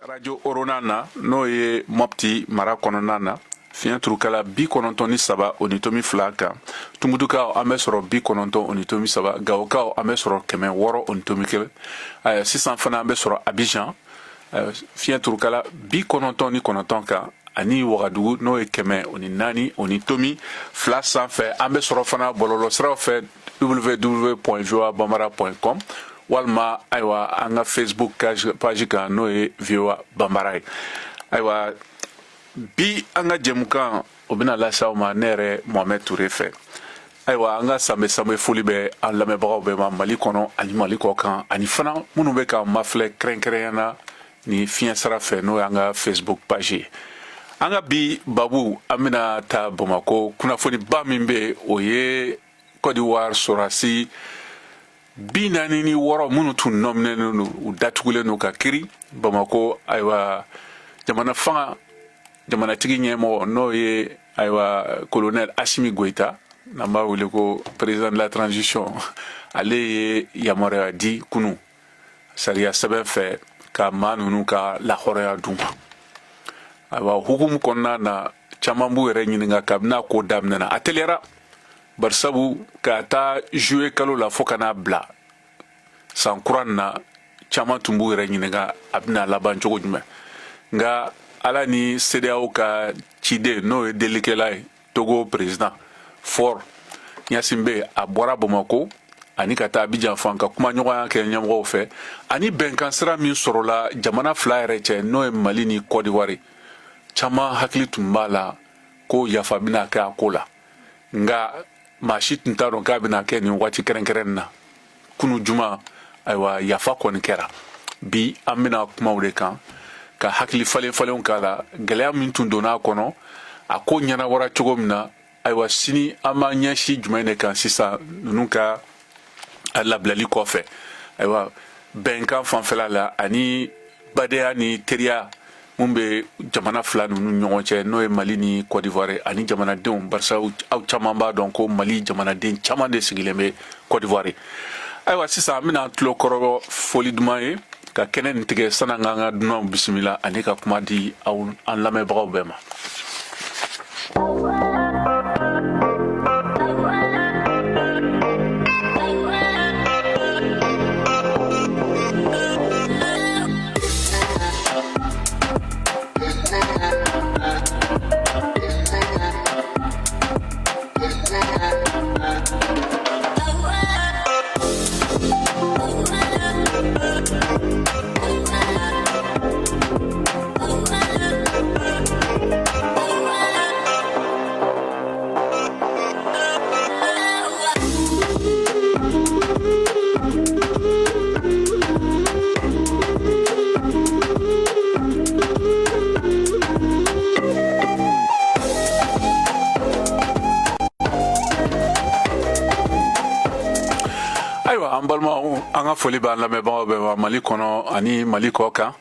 Radio Oronana n'o ye Mopti mara kɔnɔna na fiɲɛ turukala 93 o ni tomi fila kan Tumudukaw an bɛ sɔrɔ 90 o ni tomi saba Gawokaw an bɛ sɔrɔ 600 o ni tomi kelen sisan fana an bɛ sɔrɔ Abidjan fiɲɛ turukala 99 kan ani Wagadugu n'o ye 100 o ni 4 o ni tomi fila sanfɛ an bɛ sɔrɔ fana bɔlɔlɔsiraw fɛ www.voabambara.com walima ayiwa an ka Facebook page kan n'o ye VOA Bambara ye ayiwa bi an ka jɛmukan o bɛna lase aw ma ne yɛrɛ Mohamed Ture fɛ ayiwa an ka sanbɛ foli bɛ an lamɛnbagaw bɛɛ ma Mali kɔnɔ ani Mali kɔ kan ani fana minnu bɛ ka mafilɛ kɛrɛnkɛrɛnyana ni fiɲɛ sira fɛ n'o ye an ka Facebook page ye an ka bi babu an bɛna ta Bamako kunnafoniba min bɛ o ye Côte d'Ivoire sɔrɔdasi 46 minnu tun nɔminɛlen don u datugulen don ka kiri Bamako ayiwa jamanatigi ɲɛmɔgɔ n'o ye ayiwa colonel Assimi Goïta n'an b'a wele ko président de la transition ale ye yamaruya di kunu sariya sɛbɛn fɛ ka maa ninnu ka lahɔrɔya d'u ma ayiwa hukumu kɔnɔna na caman b'u yɛrɛ ɲininka kabini ko daminɛna a teliyara barisabu ka taa juillet kalo la fo ka n'a bila san kura na caman tun b'u yɛrɛ ɲininka a bɛna laban cogo jumɛn nka ala ni CEDEAO ka ciden n'o ye delikɛla ye Togo président Faure Gnassingbé a bɔra Bamako ani ka taa Abidjan fan ka kuma ɲɔgɔnya kɛ ɲɛmɔgɔw fɛ ani bɛnkan sira min sɔrɔla jamana fila yɛrɛ cɛ n'o ye Mali ni Côte d'Ivoire caman hakili tun b'a la ko yafa bɛna kɛ a ko la nka maa si tun t'a dɔn k'a bɛna kɛ nin waati kɛrɛnkɛrɛnnen na kunu juma ayiwa yafa kɔni kɛra bi an bɛna kuma o de kan ka hakili falenfalenw k'a la gɛlɛya min tun donna a kɔnɔ a ko ɲɛnabɔra cogo min na ayiwa sini an b'an ɲɛsin jumɛn de kan sisan ninnu ka labilali kɔfɛ ayiwa bɛnkan fanfɛla la ani badenya ni teriya mun bɛ jamana fila ninnu ɲɔgɔn cɛ n'o ye Mali ni Côte d'Ivoire ani jamanadenw barisa aw caman b'a dɔn ko Mali jamanaden caman de sigilen bɛ Côte d'Ivoire ayiwa sisan an bɛna tulo kɔrɔ foli duman ye ka kɛnɛ nin tigɛ san'an k'an ka dunanw bisimila ani ka kuma di an lamɛnbagaw bɛɛ ma. An balimaw an ka foli b'an lamɛnbagaw bɛɛ ma Mali kɔnɔ ani Mali kɔ kan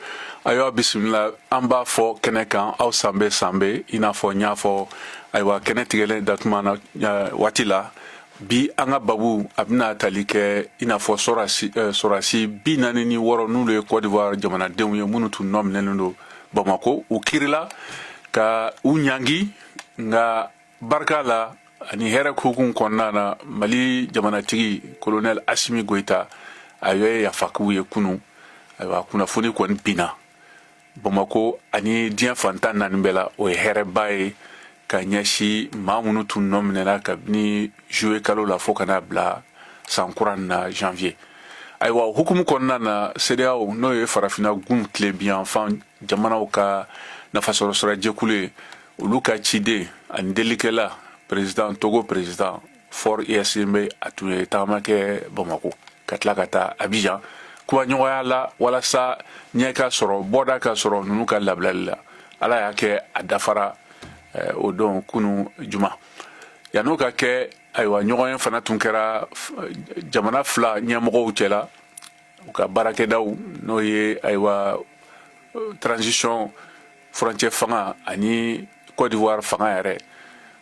ayiwa bisimila an b'a fɔ kɛnɛ kan aw sanbɛ i n'a fɔ n y'a fɔ ayiwa kɛnɛ tigɛlen datuma na waati la bi an ka babu a bɛna tali kɛ i n'a fɔ sɔrɔdasi 46 n'olu ye Côte d'Ivoire jamanadenw ye minnu tun nɔminɛlen don Bamako u kirila ka u ɲangi nka barika la ani hɛrɛ hukumu kɔnɔna na Mali jamanatigi colonel Assimi Goïta a ye yafa k'u ye kunu ayiwa kunnafoni kɔni binna Bamako ani diɲɛ fantan naani bɛɛ la o ye hɛrɛba ye ka ɲɛsin maa minnu tun nɔminɛna kabini juillet kalo la fo ka n'a bila san kura na janvier ayiwa hukumu kɔnɔna na CEDEAO n'o ye farafinna gun tile biyanfan jamanaw ka nafasɔrɔsira jɛkulu ye olu ka ciden ani delikɛla président Togo président Faure Gnassingbé a tun ye tagama kɛ Bamako ka tila ka taa Abidjan kuma ɲɔgɔnya la walasa ɲɛ ka sɔrɔ bɔda ka sɔrɔ ninnu ka labilali la ala y'a kɛ a dafara o don kunu juma yan'o ka kɛ ayiwa ɲɔgɔn ye fana tun kɛra jamana fila ɲɛmɔgɔw cɛla u ka baarakɛdaw n'o ye ayiwa transition frontière fanga ani Côte d'Ivoire fanga yɛrɛ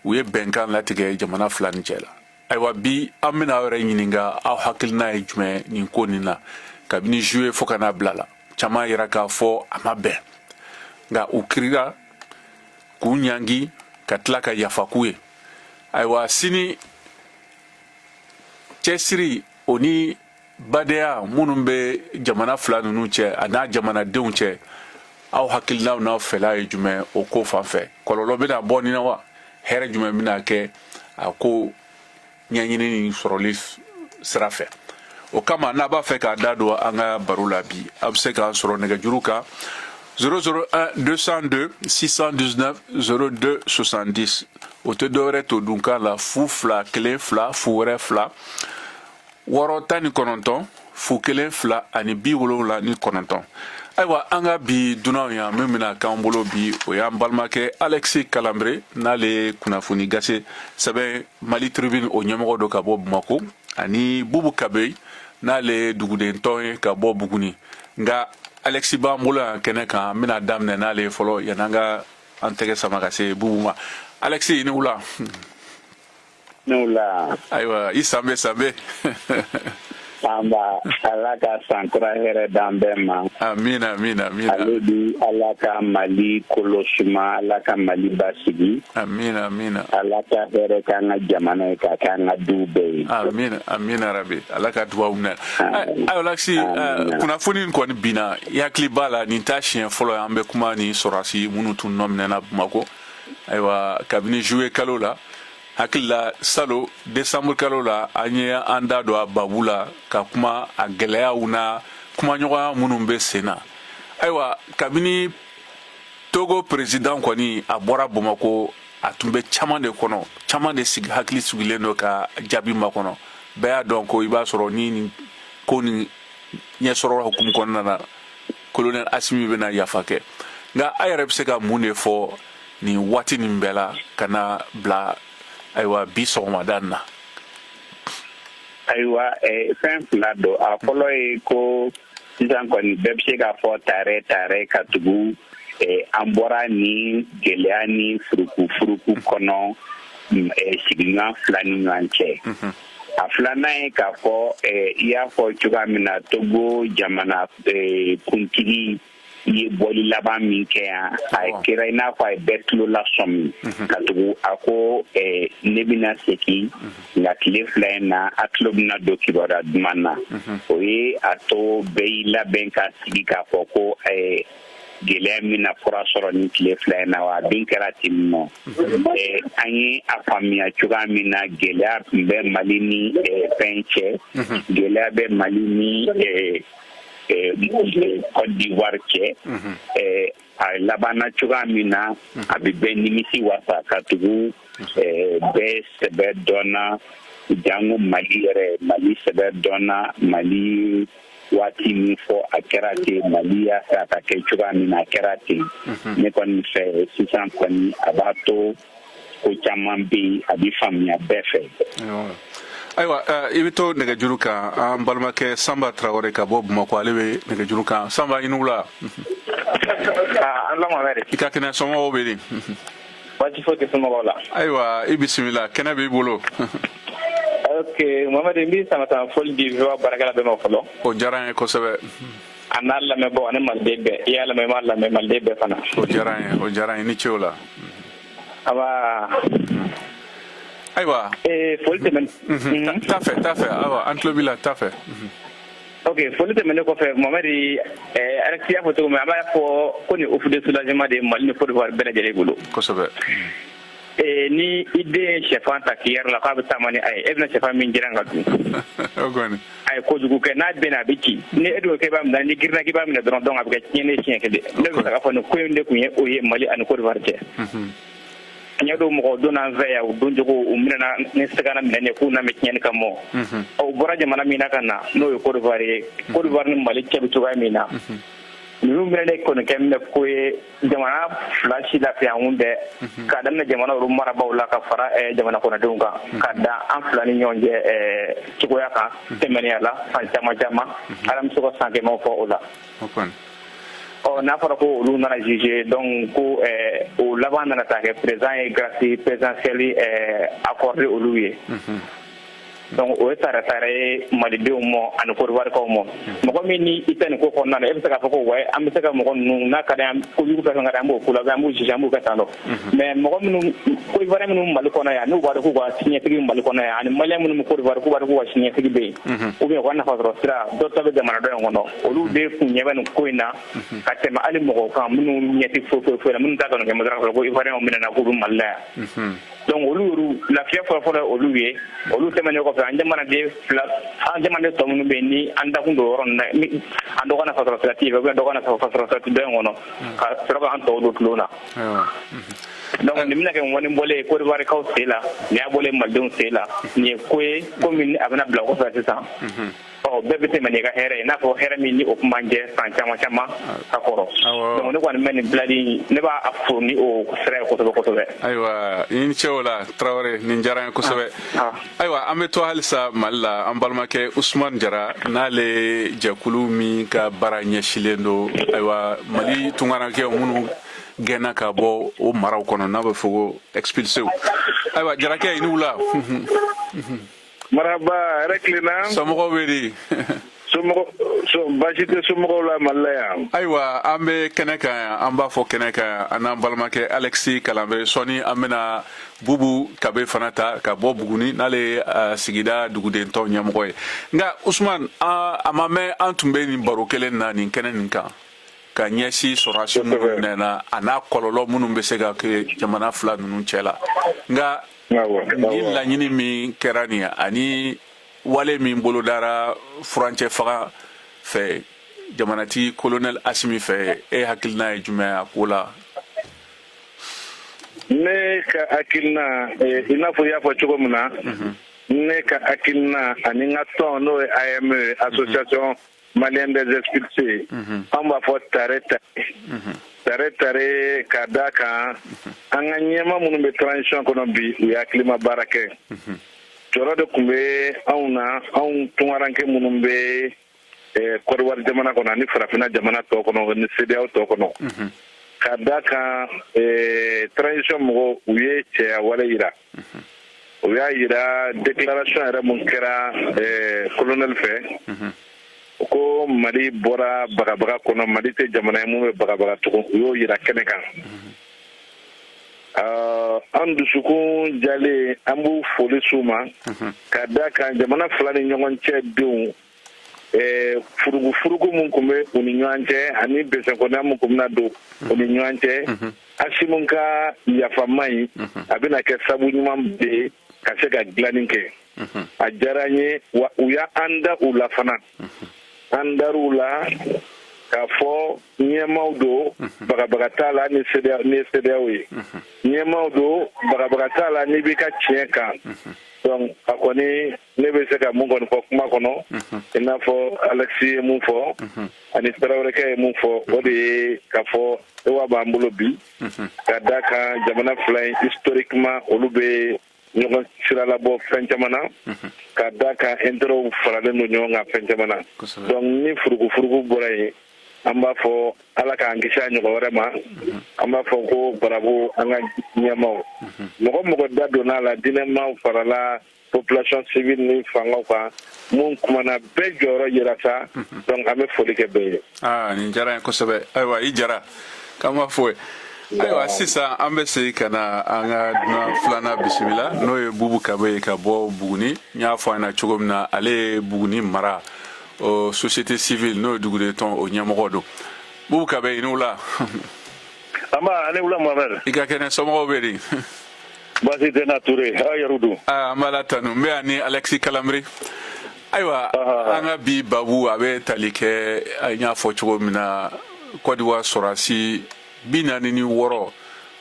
u ye bɛnkan latigɛ jamana fila ni cɛ la ayiwa bi an bɛna aw yɛrɛ ɲininka aw hakilina ye jumɛn nin ko nin na kabini juillet fo ka n'a bila la caman yira k'a fɔ a ma bɛn nka u kirira k'u ɲangi ka tila ka yafa k'u ye ayiwa sini cɛsiri o ni badenya minnu bɛ jamana fila ninnu cɛ a n'a jamanadenw cɛ aw hakilinaw n'aw fɛla ye jumɛn o ko fan fɛ kɔlɔlɔ bɛna bɔ nin na wa hɛrɛ jumɛn bɛna kɛ a ko ɲɛɲini ni sɔrɔli sira fɛ o kama n'a b'a fɛ k'a da don an ka baro la bi a bɛ se k'an sɔrɔ nɛgɛjuru kan 001 202 619 02 70 o tɛ dɔwɛrɛ to dunkan la fu fila kelen fila fu wɛrɛ fila 619 fu kelen fila ani 79 ayiwa an ka bi dunanw yan min bɛna k'an bolo bi o y'an balimakɛ Alexis Kalanbire n'ale ye kunnafoni gase sɛbɛn Mali Tribune o ɲɛmɔgɔ dɔ ka bɔ Bamako ani Bubu Kabe n'ale ye dugudentɔn ye ka bɔ Buguni nka Alexis b'an bolo yan kɛnɛ kan n bɛna daminɛ n'ale ye fɔlɔ yan'an ka an tɛgɛ sama ka se Bubu ma Alexis ni wula. Ni wula. Ayiwa i sanbe sanbe. Amba ala ka sankura hɛrɛ d'an bɛɛ ma. Amina amina amina. Ale bi ala ka Mali kɔlɔsima ala ka Mali basigi. Amina amina. Ala ka hɛrɛ k'an ka jamana ye ka kɛ an ka duw bɛɛ ye. Amina amina rabi ala ka duwawu minɛ. Ayiwa Alexis kunnafoni in kɔni binna i hakili b'a la nin t'a siɲɛ fɔlɔ ye an bɛ kuma ni sɔrɔdasi minnu tun nɔminɛna Bamako ayiwa kabini juillet kalo la. hakili la salo décembre kalo la an ye an da don a babu la ka kuma a gɛlɛyaw na kumaɲɔgɔnya minnu bɛ sen na ayiwa kabini Togo président kɔni a bɔra Bamako a tun bɛ caman de kɔnɔ caman de sigi hakili sigilen don ka jaabi makɔnɔ bɛɛ y'a dɔn ko i b'a sɔrɔ ni ko nin ɲɛsɔrɔ hukumu kɔnɔna na colonel Asimi bɛna yafa kɛ nka a yɛrɛ bɛ se ka mun de fɔ nin waati nin bɛɛ la ka na bila ayiwa bi sɔgɔmada na. Ayiwa fɛn fila don a fɔlɔ ye ko sisan kɔni bɛɛ bɛ se k'a fɔ tare ka tugu an bɔra ni gɛlɛya ni furuku kɔnɔ sigiɲɔgɔn fila ni ɲɔgɔn cɛ. A filanan ye k'a fɔ i y'a fɔ cogoya min na Togo jamana kuntigi ye bɔli laban min kɛ yan a kɛra i n'a fɔ a ye bɛɛ tulo lasɔmi ka tugu a ko ne bɛna segin nka tile fila in na a tulo bɛna don kibaruya duman na o ye a to bɛɛ y'i labɛn ka sigi k'a fɔ ko gɛlɛya min na fura sɔrɔ ni tile fila in na wa a bin kɛra ten nɔ an ye a faamuya cogoya min na gɛlɛya tun bɛ Mali ni fɛn cɛ gɛlɛya bɛ Mali ni Côte d'Ivoire cɛ a labanna cogoya min na a bɛ bɛɛ nimisi wasa ka tugu bɛɛ sɛbɛ dɔnna jango Mali yɛrɛ Mali sɛbɛ dɔnna Mali waati min fɔ a kɛra ten Mali y'a fɛ a ka kɛ cogoya min na a kɛra ten ne kɔni fɛ sisan kɔni a b'a to ko caman bɛ yen a bɛ faamuya bɛɛ fɛ. Ayiwa i bɛ to nɛgɛjuru kan an balimakɛ Sanba Traoré ka bɔ Bamako ale bɛ nɛgɛjuru kan Sanba i ni wula. Ala Mohamɛdi. I ka kɛnɛ somɔgɔw bɛ di. Baasi foyi tɛ somɔgɔw la. Ayiwa i bisimila kɛnɛ b'i bolo. Ok Mohamɛdi n b'i sama tan foli di VOA baarakɛla bɛɛ ma fɔlɔ. O diyara n ye kosɛbɛ. A n'a lamɛnbagaw ani maliden bɛɛ i y'a lamɛn i m'a lamɛn maliden bɛɛ fana. O diyara n ye ni ce o la. Aba. Ayiwa. Foli tɛmɛnen. Taa fɛ ayiwa an tulo b'i la taa fɛ. Ok foli tɛmɛnen kɔfɛ Mohamɛdi Alexis y'a fɔ cogo min a b'a fɔ ko ni offre de soulagement de ye Mali ni Côte d'Ivoire bɛɛ lajɛlen bolo. Kosɛbɛ. Ni i den ye sɛfan ta k'i yɛrɛ la k'a bɛ taama ni a ye e bɛna sɛfan min jiran ka dun. O kɔni. A ye kojugu kɛ n'a bɛnna a bɛ ci ni e dun k'e b'a minɛ ni girinna k'i b'a minɛ dɔrɔn donc a bɛ kɛ tiɲɛni siɲɛ kelen ne bɛ se k'a fɔ nin ko in de tun ye o ye Mali ani Côte d'Ivoire cɛ. An y'a dɔn mɔgɔw donna an fɛ yan o don cogo u minɛna ni sɛgɛnna minɛ k'u na mɛ tiɲɛni ka mɔ. O bɔra jamana min na ka na n'o ye Côte d'Ivoire ye Côte d'Ivoire ni Mali cɛ bɛ cogoya min na. Ninnu minɛnen kɔni kɛ min bɛ ko ye jamana fila si lafiya kun bɛɛ k'a daminɛ jamana olu marabaaw la ka fara jamana kɔnɔdenw kan ka da an fila ni ɲɔgɔn cɛ cogoya kan tɛmɛniya la fan caman ala bɛ se ka san kɛmɛw fɔ o la. N'a fɔra ko olu nana juger donc ko o laban nana taa kɛ président ye grâce présidentielle accordé olu ye. donc o tara malidenw mo ani koriwarikaw mo mɔgɔ min ni i tɛ nin ko kɔnɔna na e bɛ se k'a fɔ ko wa an bɛ se ka mɔgɔ ninnu n'a ka di an ko yugu ka kan ka an b'o kula an b'o jija an b'o kɛ tan dɔ mais mɔgɔ minnu koriwari minnu Mali kɔnɔ yan n'u b'a dɔn k'u ka siniɲɛsigi Mali kɔnɔ yan ani maliyɛn minnu bɛ koriwari k'u b'a dɔn k'u ka siniɲɛsigi bɛ yen ou bien u ka nafasɔrɔ sira dɔ ta bɛ jamana dɔ in kɔnɔ olu de kun ɲɛ bɛ nin ko in na ka tɛmɛ hali mɔgɔw kan minnu ɲɛ tɛ foyi la minnu t'a dɔn kɛmɛ dɔrɔn ko ivoiriyɛnw minɛna k'u bɛ Mali la yan donc olu lafiya fɔlɔ olu ye olu tɛmɛnen kɔfɛ an jamanaden tɔ minnu bɛ yen ni an dakun don yɔrɔ ninnu na an dɔgɔ nafasɔrɔ sira tɛ yen ou bien dɔgɔ nafasɔrɔ sira tɛ dɔ in kɔnɔ ka sɔrɔ k'an tɔw don tulon na donc nin bɛna kɛ ŋɔni bɔlen koriwarikaw sen la nin y'a bɔlen malidenw sen la nin ye ko ye ko min a bɛna bila kɔfɛ sisan bɛɛ bɛ tɛmɛ n'i ka hɛrɛ ye n'a fɔ hɛrɛ min ni o kun b'an jɛ san caman ka kɔrɔ donc ne kɔni bɛ nin bilali ne b'a fo ni o sira ye kosɛbɛ ayiwa i ni ce o la Tarawele nin diyara n ye kosɛbɛ ayiwa an bɛ to halisa Mali la an balimakɛ Usumani Jara n'ale jɛkulu min ka baara ɲɛsilen don ayiwa Mali tunkarakɛw minnu gɛnna ka bɔ o maraw kɔnɔ n'a bɛ fɔ ko expulsé ayiwa Jarakɛ i ni wula maraba yɛrɛ tilenna somɔgɔw bɛ di baasi tɛ somɔgɔw la Mali la yan ayiwa an bɛ kɛnɛ kan yan an b'a fɔ kɛnɛ kan yan an n'an balimakɛ Alexis Kalanbɛ sɔni an bɛna Bubu Kabe fana ta ka bɔ Buguni n'ale ye sigida dugudentɔw ɲɛmɔgɔ ye nka Usumani a ma mɛn an tun bɛ nin baro kelen na nin kɛnɛ nin kan ka ɲɛsin sɔrɔdasi minnu nana a n'a kɔlɔlɔ minnu bɛ se ka kɛ jamana fila ninnu cɛ la nka ni laɲini min kɛra nin ani wale min bolodara furancɛ faga fɛ jamanatigi colonel Asimi fɛ e hakilina ye jumɛn a ko la ne ka hakilina i n'a fɔ i y'a fɔ cogo min na ne ka hakilina ani n ka tɔn n'o ye AME association malienne des expulsés an b'a fɔ tare ka da kan an ka ɲɛma minnu bɛ transition kɔnɔ bi u ye hakilima baara kɛ jɔyɔrɔ de tun bɛ anw na anw tunkaranke minnu bɛ Kɔdiwari jamana kɔnɔ ani farafinna jamana tɔ kɔnɔ ni CEDEAO tɔ kɔnɔ ka da kan transition mɔgɔw u ye cɛya wale yira u y'a yira déclaration yɛrɛ mun kɛra colonel fɛ ko Mali bɔra bagabaga kɔnɔ Mali tɛ jamana ye mun bɛ bagabaga tugun u y'o yira kɛnɛ kan an dusukun jalen an b'u foli s'u ma ka da kan jamana fila ni ɲɔgɔn cɛ denw furugu mun tun bɛ u ni ɲɔgɔn cɛ ani bɛnsɛnkɔnɔya mun tun bɛna don u ni ɲɔgɔn cɛ Asimu ka yafama in a bɛna kɛ sabu ɲuman bɛ ye ka se ka dilanni kɛ a diyara n ye wa u y'an da u la fana an dar'u la k'a fɔ ɲɛmaw don bagabaga t'a la ni CEDEAO ye ɲɛmaw don bagabaga t'a la n'i b'i ka tiɲɛ kan donc a kɔni ne bɛ se ka mun kɔni fɔ kuma kɔnɔ i n'a fɔ Alexis ye mun fɔ ani Tarawelekɛ ye mun fɔ o de ye k'a fɔ ewa b'an bolo bi ka da kan jamana fila in historiquement olu bɛ ɲɔgɔn sira labɔ fɛn caman na ka da kan intérêts faralen don ɲɔgɔn kan fɛn caman na donc ni furugu bɔra yen an b'a fɔ Ala k'an kisi a ɲɔgɔn wɛrɛ ma an b'a fɔ ko bravo an ka ɲɛmaw mɔgɔ da donna la diinɛmaw farala population civile ni fangaw kan mun kumana bɛɛ jɔyɔrɔ yira sa donc an bɛ foli kɛ bɛɛ ye nin diyara n ye kosɛbɛ ayiwa i Jara k'an b'a fɔ ayiwa sisan an bɛ segin ka na an ka dunan filanan bisimila n'o ye Bubu Kabe ye ka bɔ Buguni n y'a fɔ a ɲɛna cogo min na ale ye Buguni mara o société civile n'o ye dugudentɔn o ɲɛmɔgɔ don Bubu Kabe i ni wula ne wula Mohamed i ka kɛnɛ somɔgɔw bɛ di baasi tɛ na Ture aw yɛrɛ dun an b'a la tanu n bɛ yan ni Alexis Kalanbɛ ayiwa an ka bi babu a bɛ tali kɛ n y'a fɔ cogo min na Côte d'Ivoire sɔrɔdasi 46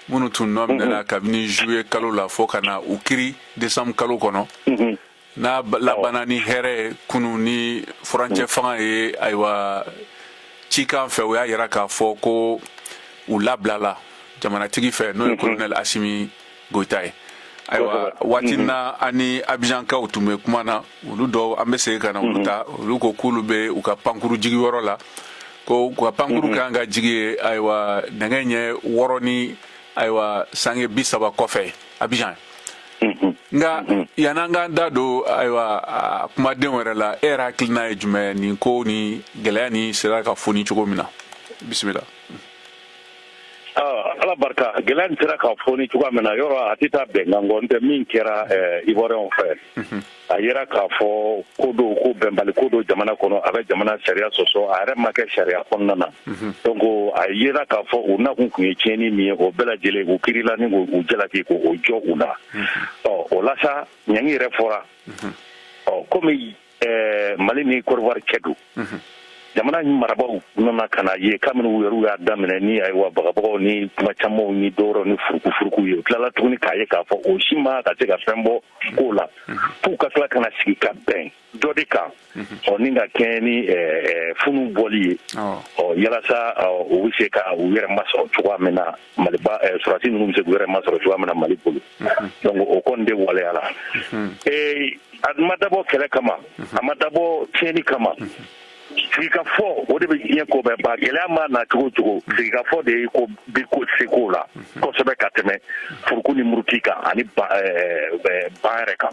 minnu tun nɔ minɛna kabini juillet kalo la fo ka na u kiri décembre kalo kɔnɔ n'a labanna ni hɛrɛ kunu ni furancɛ fanga ye ayiwa cikan fɛ u y'a yira k'a fɔ ko u labilala jamanatigi fɛ n'o ye colonel Asimi Goïta ye ayiwa waati na ani Abidjankaw tun bɛ kuma na olu dɔw an bɛ segin ka na olu ta olu ko k'olu bɛ u ka pankuru jigiyɔrɔ la ko u ka pankuru kan ka jigi ye ayiwa nɛgɛ ɲɛ 6 ni ayiwa sange 30 kɔfɛ Abidjan nga yananga da do aywa kuma den wɛrɛ la e yɛrɛ hakilina ye jumɛn nin ko ni gɛlɛya ni sera ka foni cogo min na bisimila. ala barika gɛlɛya nin sera ka foni cogo min na yɔrɔ a tɛ taa bɛnkan kɔ ntɛ min kɛra ivoiriyɛnw fɛ a yera k'a fɔ ko do ko bɛnbali ko do jamana kɔnɔ a bɛ jamana sariya sɔsɔ a yɛrɛ ma kɛ sariya kɔnɔna na donc a yera k'a fɔ u nakun tun ye tiɲɛni min ye o bɛɛ lajɛlen u kirila ni k'u jalaki k'o jɔ u la o la sa ɲangi yɛrɛ fɔra komi mali ni kɔrɔwari cɛ don jamana marabagaw nana ka na ye kabini u yɛrɛw y'a daminɛ ni ayiwa bagabagaw ni kuma camanw ni dɔwɛrɛw ni furukufuruku ye u tilala tuguni k'a ye k'a fɔ o si ma ka se ka fɛn bɔ ko la f'u ka tila ka na sigi ka bɛn dɔ de kan ni ka kɛ ni funu bɔli ye yalasa u bɛ se ka u yɛrɛ masɔrɔ cogoya min na maliba surasi ninnu bɛ se k'u yɛrɛ masɔrɔ cogoya min na mali bolo donc o kɔni de waleyala a ma dabɔ kɛlɛ kama a ma dabɔ tiɲɛni kama sigikafɔ o de bɛ diɲɛ ko bɛɛ ban gɛlɛya ma na cogo cogo sigikafɔ de ye ko bi ko seko la kosɛbɛ ka tɛmɛ furuku ni muruti kan ani ban yɛrɛ kan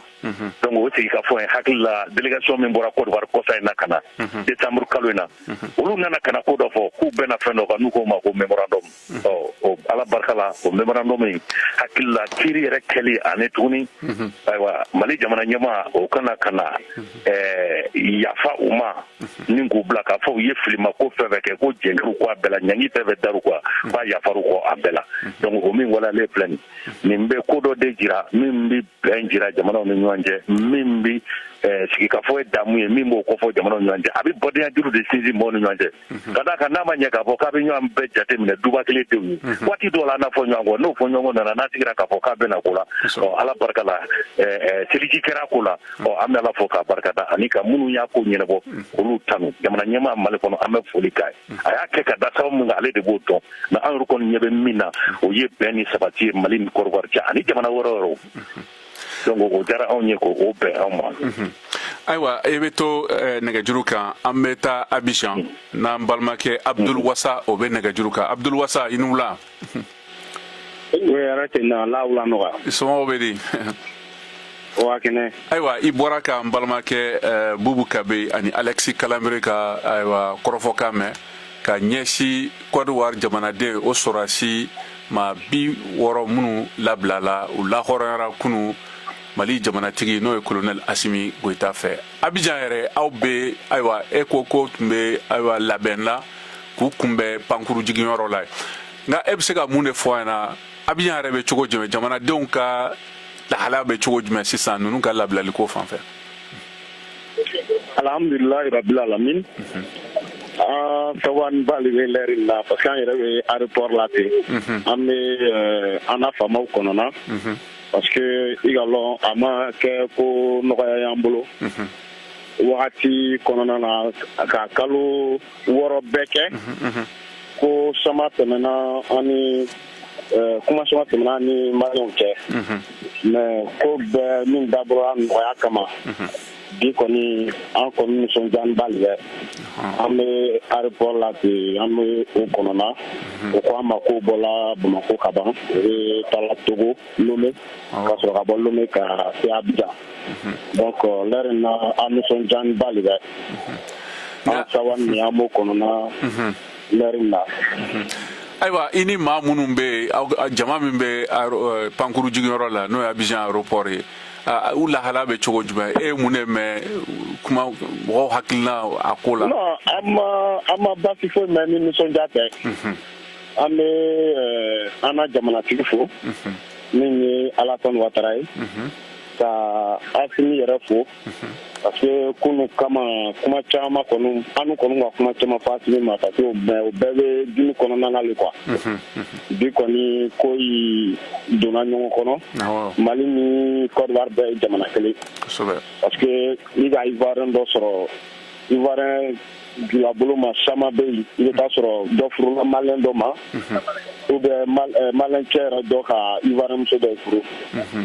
donc o sigikafɔ in hakili la délégation min bɔra Côte d'Ivoire kɔsa in na ka na décembre kalo in na olu nana ka na ko dɔ fɔ k'u bɛna fɛn dɔ kan n'u k'o ma ko mémorandum ala barika la o mémorandum in hakili la kiiri yɛrɛ kɛli ani tuguni ayiwa mali jamana ɲɛmaa o kana ka na yafa u ma ni k'u bila k'a fɔ u ye filima ko fɛn fɛn kɛ ko jɛnkɛr'u kɔ a bɛɛ la ɲangi fɛn fɛn dar'u kɔ k'a yafar'u kɔ a bɛɛ la donc o min walalen filɛ nin bɛ ko dɔ de jira min bɛ bɛn jira jamanaw ni ɲɔgɔn cɛ min bɛ sigikafɔ ye damu ye min b'o kɔfɔ jamanaw ni ɲɔgɔn cɛ a bɛ bɔdenya juru de sinsin mɔgɔw ni ɲɔgɔn cɛ ka d'a kan n'a ma ɲɛ k'a fɔ k'a bɛ ɲɔgɔn bɛɛ jate minɛ duba kelen denw ye waati dɔw la an n'a fɔ ɲɔgɔn kɔ n'o fɔ ɲɔgɔn nana n'a sigira k'a fɔ k'a bɛna ko la ala barika la seliji kɛra ko la an bɛ ala fɔ k'a barikada ani ka minnu y'a ko ɲɛnabɔ olu tanu jamana ɲɛmaa mali kɔnɔ an bɛ foli k'a ye a y'a kɛ ka da sababu min kan ale de b'o dɔn nka an yɛrɛ kɔni ɲɛ bɛ min na o ye bɛn ni sabati ye mali ni kɔrɔwari cɛ ani jamana wɛrɛw donc o diyara anw ye k'o bɛn anw ma. ayiwa e bɛ to nɛgɛjuru kan an bɛ taa Abidjan n'an balimakɛ Abdul Wasa o bɛ nɛgɛjuru kan Abdul Wasa i ni wula. yɛrɛ tɛ na ala wula nɔgɔya. somɔgɔw bɛ di. waa kɛnɛ. ayiwa i bɔra k'an balimakɛ Bubu Kabe ani Alexis Kalamere ka ayiwa kɔrɔfɔkan mɛn ka ɲɛsin Côte d'Ivoire jamanaden o sɔrɔdasi maa 60 minnu labilala u lahɔrɔnyara kunu mali jamanatigi n'o ye colonel Asimi Goita fɛ Abidjan yɛrɛ aw bɛ ayiwa e ko tun bɛ ayiwa labɛn la k'u kunbɛn pankuru jiginyɔrɔ la nka e bɛ se ka mun de fɔ an na Abidjan yɛrɛ bɛ cogo jumɛn jamanadenw ka lahalaya bɛ cogo jumɛn sisan ninnu ka labilaliko fan fɛ. alhamdulilayi rabil alamin sawan bali bɛ lɛri la parce que an yɛrɛ bɛ aéroport la ten an bɛ an na faamaw kɔnɔna parce que i ka lɔn a ma kɛ ko nɔgɔya y'an bolo wagati kɔnɔna na ka kalo 6 bɛɛ kɛ ko sama tɛmɛna ani kuma sama tɛmɛna ni maliyɛnw cɛ mais ko bɛɛ min dabɔra nɔgɔya kama bi kɔni an kɔni nisɔndiya bali dɛ an bɛ aéroport la ten an bɛ o kɔnɔna o ko an ma ko bɔla Bamako ka ban o bɛ taala Togo Lomé ka sɔrɔ ka bɔ Lomé ka se Abidjan donc l'heure in na an nisɔndiya bali dɛ an sawa ni an b'o kɔnɔna l'heure in na. ayiwa i ni maa minnu bɛ jama min bɛ pankuru jiginyɔrɔ la n'o ye Abidjan aéroport ye u lahala bɛ cogo jumɛn e mun de mɛn kuma mɔgɔw hakilina a ko la. non an ma basi foyi mɛn ni nisɔndiya tɛ an bɛ an na jamanatigi fo min ye Alasani Ouattara ye ka Asimi yɛrɛ fo parce que kunu kama kuma caman kɔni an kɔni ka kuma caman fɔ Asimi ma parce que o bɛɛ bɛ dimi kɔnɔna na le quoi bi kɔni ko yi donna ɲɔgɔn kɔnɔ Mali ni Côte d'Ivoire bɛɛ ye jamana kelen parce que n'i ka Ivoirien dɔ sɔrɔ Ivoirien dugabolo ma caman bɛ yen i bɛ taa sɔrɔ dɔ furula Malien dɔ ma ou bien Malien cɛ yɛrɛ dɔ ka Ivoirien muso dɔ furu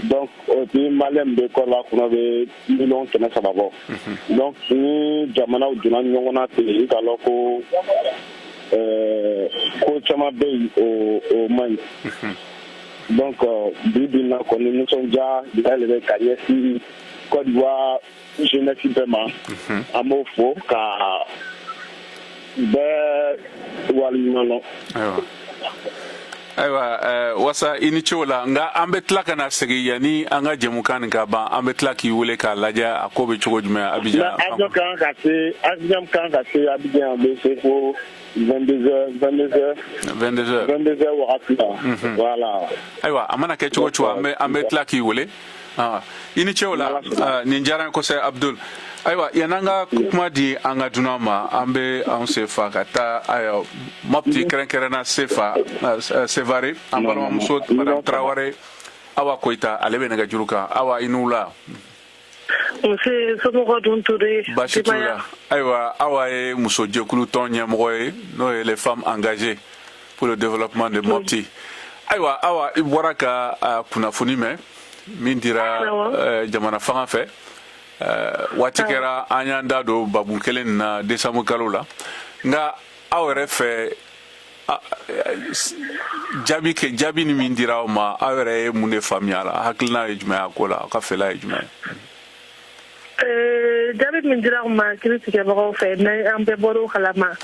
donc ni Malien bɛ Côte d'Ivoire kɔnɔ bɛ 300,000 bɔ donc ni jamanaw donna ɲɔgɔn na ten i ka lɔn ko ko caman bɛ yen o man ɲi donc bibi na kɔni nisɔndiya dayɛlɛ ka ɲɛsin Côte d'Ivoire jeunesse bɛɛ ma an b'o fo ka bɛɛ waleɲuman dɔn. Ayiwa wasa i ni ce o la nka an bɛ tila ka na segin yanni an ka jɛmukan nin ka ban an bɛ tila k'i wele k'a lajɛ a ko bɛ cogo jumɛn Abidjan. avion kan ka se Abidjan bɛ se fo 22h wagati la voilà. Ayiwa a mana kɛ cogo o cogo an bɛ tila k'i wele i ni ce o la nin diyara n ye kosɛbɛ Abdul. Ayiwa yan'an ka kuma di an ka dunan ma an bɛ an sefa ka taa Mopti kɛrɛnkɛrɛnna Sevare an balimamuso Madame Traoré Awa Koyita ale bɛ nɛgɛjuru kan Awa i n'u la. Nse somɔgɔw dun Ture. Baasi t'u la. Ayiwa Awa ye musojɛkulu tɔn ɲɛmɔgɔ ye n'o ye les femmes engagées pour le développement de Mopti. Ayiwa Awa i bɔra ka kunnafoni mɛn min dira jamana fanga fɛ. Waati kɛra an y'an da don babu kelen na décembre kalo la nka aw yɛrɛ fɛ jaabi ni min dira aw ma aw yɛrɛ ye mun de faamuya la hakilina ye jumɛn a ko la aw ka fɛla ye jumɛn ye. Jaabi min dira aw ma kiiri tigɛbagaw fɛ n'an bɛɛ bɔra o kalama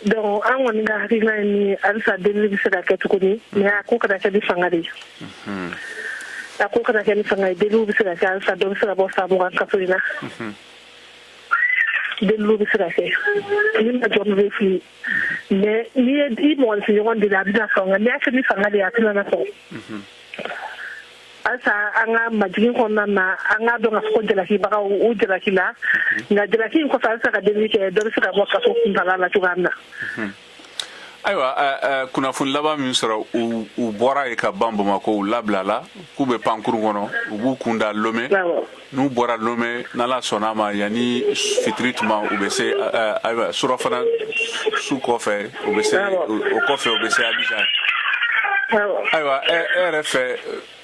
donc an kɔni ka hakilina ye min ye halisa delili bɛ se ka kɛ tuguni mais a ko kana kɛ ni fanga de ye. A ko kana kɛ ni fanga ye deliliw bɛ se ka kɛ halisa dɔ bɛ se ka bɔ san mugan kaso in na deliliw bɛ se ka kɛ ni ma jɔ bɛ fili mais n'i ye i mɔgɔninfinɲɔgɔn deli a bɛna sɔn nka n'i y'a kɛ ni fanga de ye a tɛna na sɔn halisa an ka majigin kɔnɔna na an k'a dɔn k'a fɔ ko jalakibagaw u jalaki la nka jalaki in kɔfɛ halisa ka delili kɛ dɔ bɛ se ka bɔ kaso kuntala la cogoya min na. Ayiwa kunnafoni laban min sɔrɔ u bɔra ye ka ban Bamako u labilala k'u bɛ pankuru kɔnɔ u b'u kun da Lomé n'u bɔra Lomé n'Ala sɔnna a ma yanni fitiri tuma u bɛ se ayiwa surafana su kɔfɛ u bɛ se o kɔfɛ u bɛ se Abidjan. Ayiwa e yɛrɛ fɛ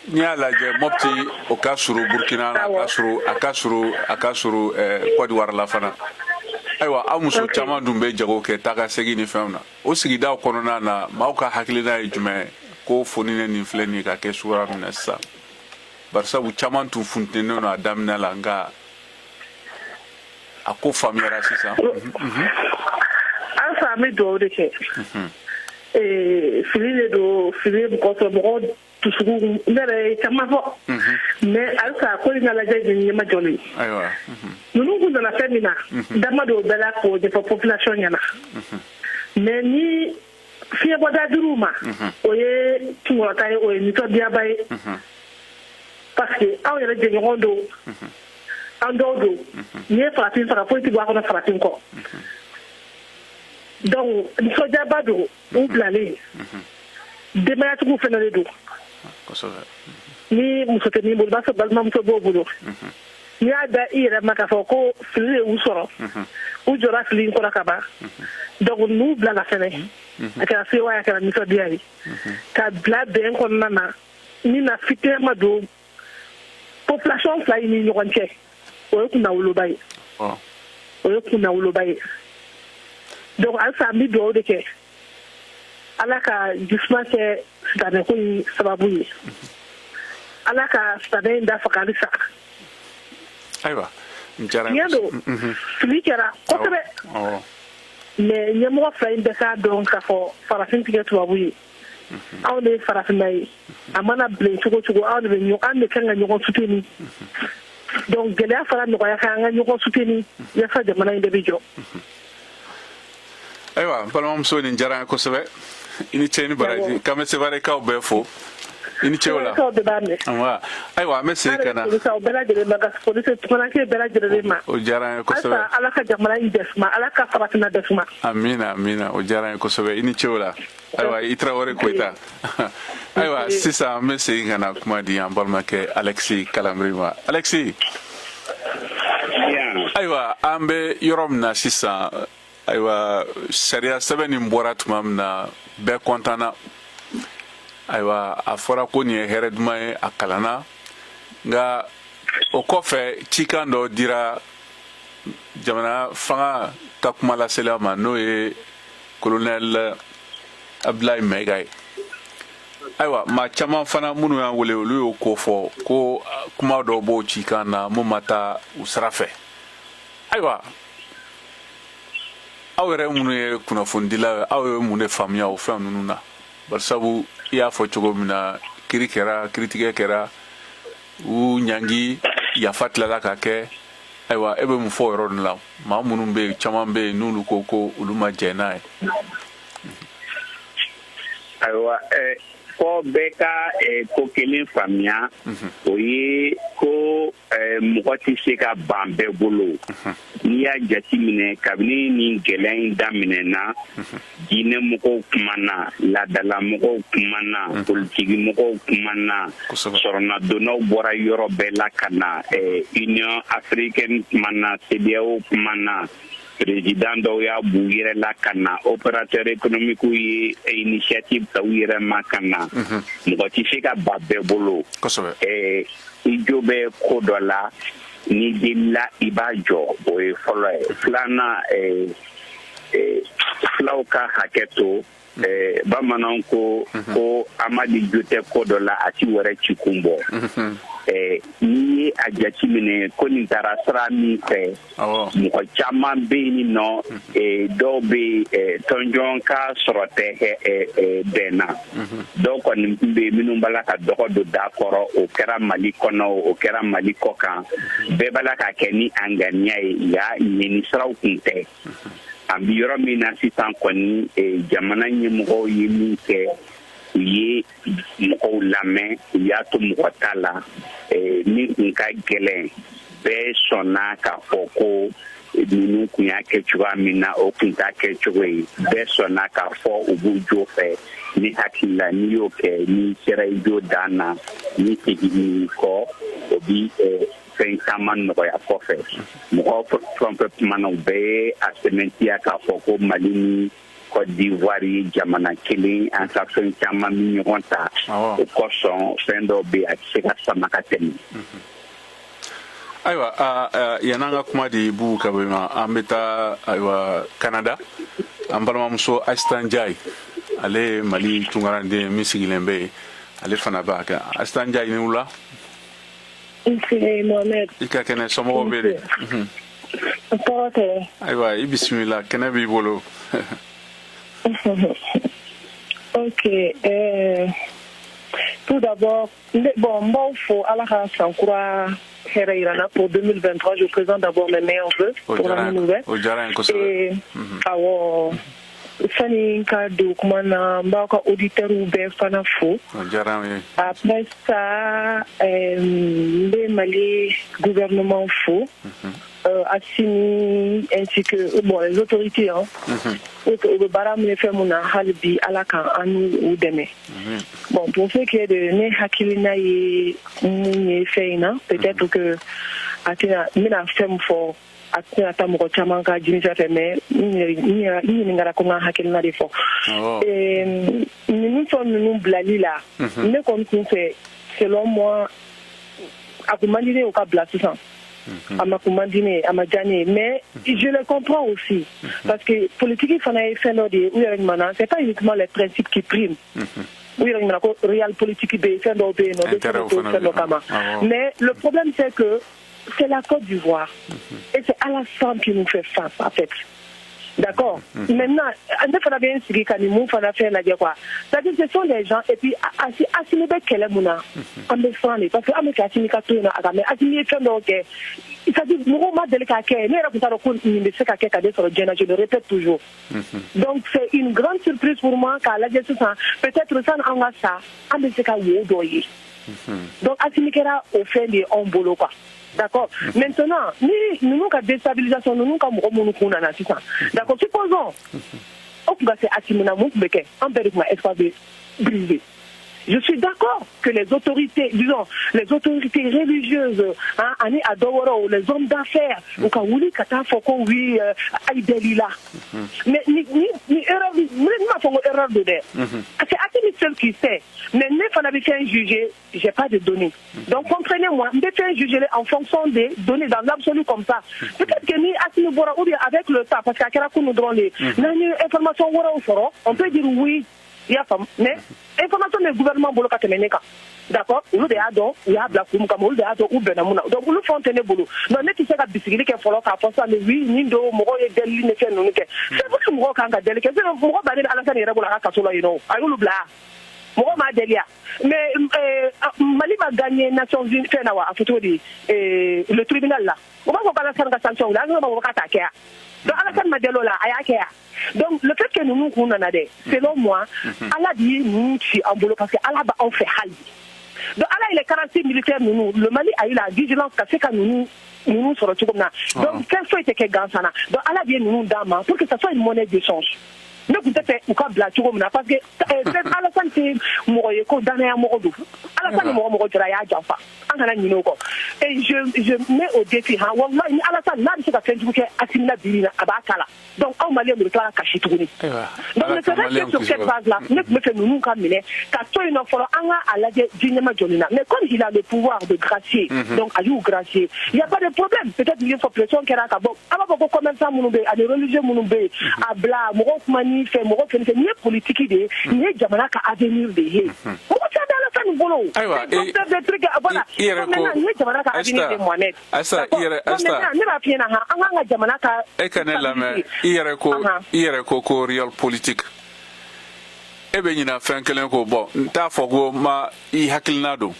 n'i y'a lajɛ Mopti o ka surun Burkina la a ka surun Côte d'Ivoire la fana. Ayiwa aw muso caman dun bɛ jago kɛ taa ka segin ni fɛnw na o sigidaw kɔnɔna na maaw ka hakilina ye jumɛn ko foninen nin filɛ nin ye ka kɛ suguya min na sisan barisabu caman tun funtenen don a daminɛ la nka a ko faamuyara sisan. Halisa an bɛ dugawu de kɛ fili de don fili kɔfɛ mɔgɔw dusukun ne yɛrɛ ye caman fɔ mais halisa ko in ka lajɛ de ɲɛma jɔlen ninnu kun nana fɛn min na dama don bɛɛ la k'o ɲɛfɔ population ɲɛna mais ni fiɲɛbɔda dir'u ma o ye kunkɔrɔta ye o ye nisɔndiyaba ye parce que aw yɛrɛ jɛɲɔgɔn don an dɔw don n'i ye farafin faga foyi tɛ bɔ a kɔnɔ farafin kɔ donc nisɔndiyaba don u bilalen denbayatigiw fana de don ni muso tɛ min bolo i b'a sɔrɔ balimamuso b'o bolo n'i y'a da i yɛrɛ ma k'a fɔ ko fili de y'u sɔrɔ u jɔra fili in kɔrɔ ka ban donc n'u bilala fɛnɛ a kɛra sewa ye a kɛra nisɔndiya ye ka bila bɛn kɔnɔna na min na fitiri ma don population fila in ni ɲɔgɔn cɛ o ye kunnawoloba ye o ye kunnawoloba ye donc halisa an bɛ dugawu de kɛ ala ka jisuma kɛ sitanɛ ko in sababu ye ala ka sitanɛ in dafa halisa. Ayiwa tiɲɛ don fili kɛra kosɛbɛ mais ɲɛmɔgɔ fila in bɛɛ k'a dɔn k'a fɔ farafin tigɛ tubabu ye anw de ye farafinna ye a mana bilen cogo cogo anw de kan ka ɲɔgɔn soutenir donc gɛlɛya fara nɔgɔya kan an ka ɲɔgɔn soutenir yaasa jamana in bɛɛ bɛ jɔ. Ayiwa balimamuso nin diyara n ye kosɛbɛ i ni ce ni baraji k'an bɛ sevarekaw bɛɛ fo i ni ce o la ayiwa an bɛ segin ka na o diyara n ye kosɛbɛ ala ka jamana in dɛsuma ala ka farafinna dɛsuma amina o diyara n ye kosɛbɛ i ni ce o la ayiwa i Traoré Koyita ayiwa sisan an bɛ segin ka na kuma di an balimakɛ Alexis Kalamiri ma Alexis ayiwa an bɛ yɔrɔ min na sisan ayiwa sariya sɛbɛn nin bɔra tuma min na bɛɛ kɔntanna ayiwa a fɔra ko nin ye hɛrɛ duman ye a kalanna nka o kɔfɛ cikan dɔ dira jamana fanga ka kuma lasela ma n'o ye colonel Abdoulaye Maiga ye ayiwa maa caman fana minnu y'an wele olu y'o ko fɔ ko kuma dɔw b'o ci kan na mun ma taa u sira fɛ ayiwa aw yɛrɛ minnu ye kunnafonidila aw ye mun de faamuya o fɛn ninnu na barisabu i y'a fɔ cogo min na kiritigɛ kɛra u ɲangi yafa tilala ka kɛ ayiwa e bɛ mun fɔ o yɔrɔ nin la maa minnu bɛ yen caman bɛ yen n'olu ko ko olu ma jɛ n'a ye ayiwa fɔ bɛɛ ka ko kelen faamuya o ye ko mɔgɔ tɛ se ka ban bɛɛ bolo n'i y'a jate minɛ kabini nin gɛlɛya in daminɛna diinɛ mɔgɔw kumana laadala mɔgɔw kumana politiki mɔgɔw kumana sɔrɔnadonnaw bɔra yɔrɔ bɛɛ la ka na union africaine kumana CEDEAO kumana président dɔw y'a b'u yɛrɛ la ka na opérateur économique ye initiative ta u yɛrɛ ma ka na mɔgɔ tɛ se ka ba bɛɛ bolo i jo bɛ ko dɔ la ni delila i b'a jɔ o ye fɔlɔ ye filanan filaw ka hakɛ to bamananw ko amadi jo tɛ ko dɔ la a ti wɛrɛ ci kun bɔ n'i ye a jate minɛ ko nin taara sira min fɛ mɔgɔ caman bɛ yen nɔ dɔw bɛ tɔnjɔn ka sɔrɔ tɛ bɛn na dɔw kɔni bɛ yen minnu b'a la ka dɔgɔ don da kɔrɔ o kɛra mali kɔnɔ o kɛra mali kɔ kan bɛɛ b'a la ka kɛ ni a ŋaniya ye ya ɲini siraw kun tɛ an bɛ yɔrɔ min na sisan kɔni jamana ɲɛmɔgɔw ye min kɛ u ye mɔgɔw lamɛn u y'a to mɔgɔ t'a la min kun ka gɛlɛn bɛɛ sɔnna k'a fɔ ko ninnu kun y'a kɛ cogoya min na o kun t'a kɛ cogo ye bɛɛ sɔnna k'a fɔ u b'u jo fɛ ni hakili la n'i y'o kɛ n'i sera i jo dan na n'i seginni kɔ o bi fɛn caman nɔgɔya kɔfɛ mɔgɔ fɛn fɛn kumana u bɛɛ ye a sɛmɛntiya k'a fɔ ko mali ni Côte d'Ivoire ye jamana kelen an ka fɛn caman min ɲɔgɔn ta o kosɔn fɛn dɔw bɛ a tɛ se ka sama ka tɛmɛ. ayiwa yan'an ka kuma di Bubu Kabe ma an bɛ taa ayiwa Canada an balimamuso Asitan Jayi ale ye Mali tunkaranden min sigilen bɛ yen ale fana b'a kɛ Asitan Jayi ni wula. Mohamed. I ka kɛnɛ somɔgɔw bɛ de. Tɔɔrɔ tɛ. ayiwa i bisimila kɛnɛ b'i bolo. Ok. Tout d'abord, bon, faut Allah Sankura Herreirana pour 2023. Je présente d'abord mes meilleurs vœux pour l'année nouvelle. Et Fanny Kado, Kumana, Mbaka auditeur ou Fana Fo. Après ça, les Mali gouvernement faux. Assimi ainsi que les autorités le baram les fait mon halbi alakan anu ou deme. Bon, pour ce qui est de ne hakilina ye mune feina, peut-être que atina mina femme fort atina tamuko chamanga jinja feme ni ngara ko hakilina de fort. Et nous sommes nous blali là. Mais comme c'est selon moi akumandine au ka blasisan. À ma commandine, à ma dernière, mais je le comprends aussi parce que politique il faut c'est pas uniquement les principes qui priment. Oui, il y a réel politique mais le problème c'est que c'est la Côte d'Ivoire et c'est Alassane qui nous fait face en fait. D'accord. Maintenant, c'est-à-dire ce sont des gens et puis assumer quel est mon parce que je le répète toujours. Donc c'est une grande surprise pour moi car la peut-être ça en ça donc assumer au fait des ombolo quoi. D'accord. Maintenant, nous avons déstabilisation, nous avons d'accord. Supposons, on peut brisé. Je suis d'accord que les autorités, disons, les autorités religieuses, ou les hommes d'affaires, ou oui, mais ni erreur de l'air. C'est assez seul qui sait. Mais ne fallait pas juger, j'ai pas de données. Donc comprenez-moi, ne faire juger en fonction des données dans l'absolu comme ça. Peut-être que ni ou bien avec le temps, parce qu'à nous donne les informations, on peut dire oui. il y a femme mais information du gouvernement bolo ka tɛmɛ ne kan d'accord olu de y'a dɔn u y'a bila kun kama olu de y'a dɔn u bɛnna mun na donc olu fɛnw tɛ ne bolo non ne tɛ se ka bisigili kɛ fɔlɔ k'a fɔ sisan mais oui nin don mɔgɔw ye delili ni fɛn ninnu kɛ c'est vrai que mɔgɔw kan ka deli kɛ mɔgɔ baden Alassane yɛrɛ bolo a ka kaso la yen nɔ a y'olu bila mɔgɔ m'a deli mais Mali ma gagné Nations Unies fɛn na wa a fɔ cogo di le tribunal la o b'a fɔ ko Alassane ka sanction wuli Alassane b'a fɔ k'a t'a kɛ yan donc Alassane ma deli o la a y'a kɛ yan donc le fait que ninnu kun nana dɛ selon moi Ala de ye ninnu ci an bolo parce que Ala b'anw fɛ hali donc Ala il est 46 militaires ninnu le Mali a eu la vigilance ka se ka ninnu sɔrɔ cogo min na donc fɛn foyi tɛ kɛ gansan na donc Ala de ye ninnu d'an ma pour que ça soit une monnaie d'échange ne kun tɛ fɛ u ka bila cogo min na parce que Alassane tɛ mɔgɔ ye ko danaya mɔgɔ don Alassane ni mɔgɔ jɛra a y'a janfa an kana ɲinɛ o kɔ et je mets au défi wallahi ni Alassane n'a bɛ se ka fɛn jugu kɛ Assimi la bi a b'a ta la donc anw Maliens de bɛ tila ka kasi tuguni donc ne serait que sur cette base là ne tun bɛ fɛ ninnu ka minɛ ka to yen nɔ fɔlɔ an ka a lajɛ diɲɛma jɔlen na mais comme il a le pouvoir de gracier donc a y'u gracier il y a pas de problème peut-être il faut pression kɛra ka bɔ an b'a fɔ ko commerçant minnu bɛ yen ani religieux minnu bɛ yen a bila mɔgɔw kuma ni fɛ mɔgɔ fɛn fɛn nin ye politique de ye nin ye jamana ka avenir de ye mɔgɔ tɛ da Alassane bolo docteur de truc voilà maintenant nin ye jamana ka avenir de Mohamed maintenant ne b'a f'i ɲɛna an k'an ka jamana ka e ka ne lamɛn i yɛrɛ ko real politique e bɛ ɲina fɛn kelen ko bɔ n t'a fɔ ko ma i hakilina don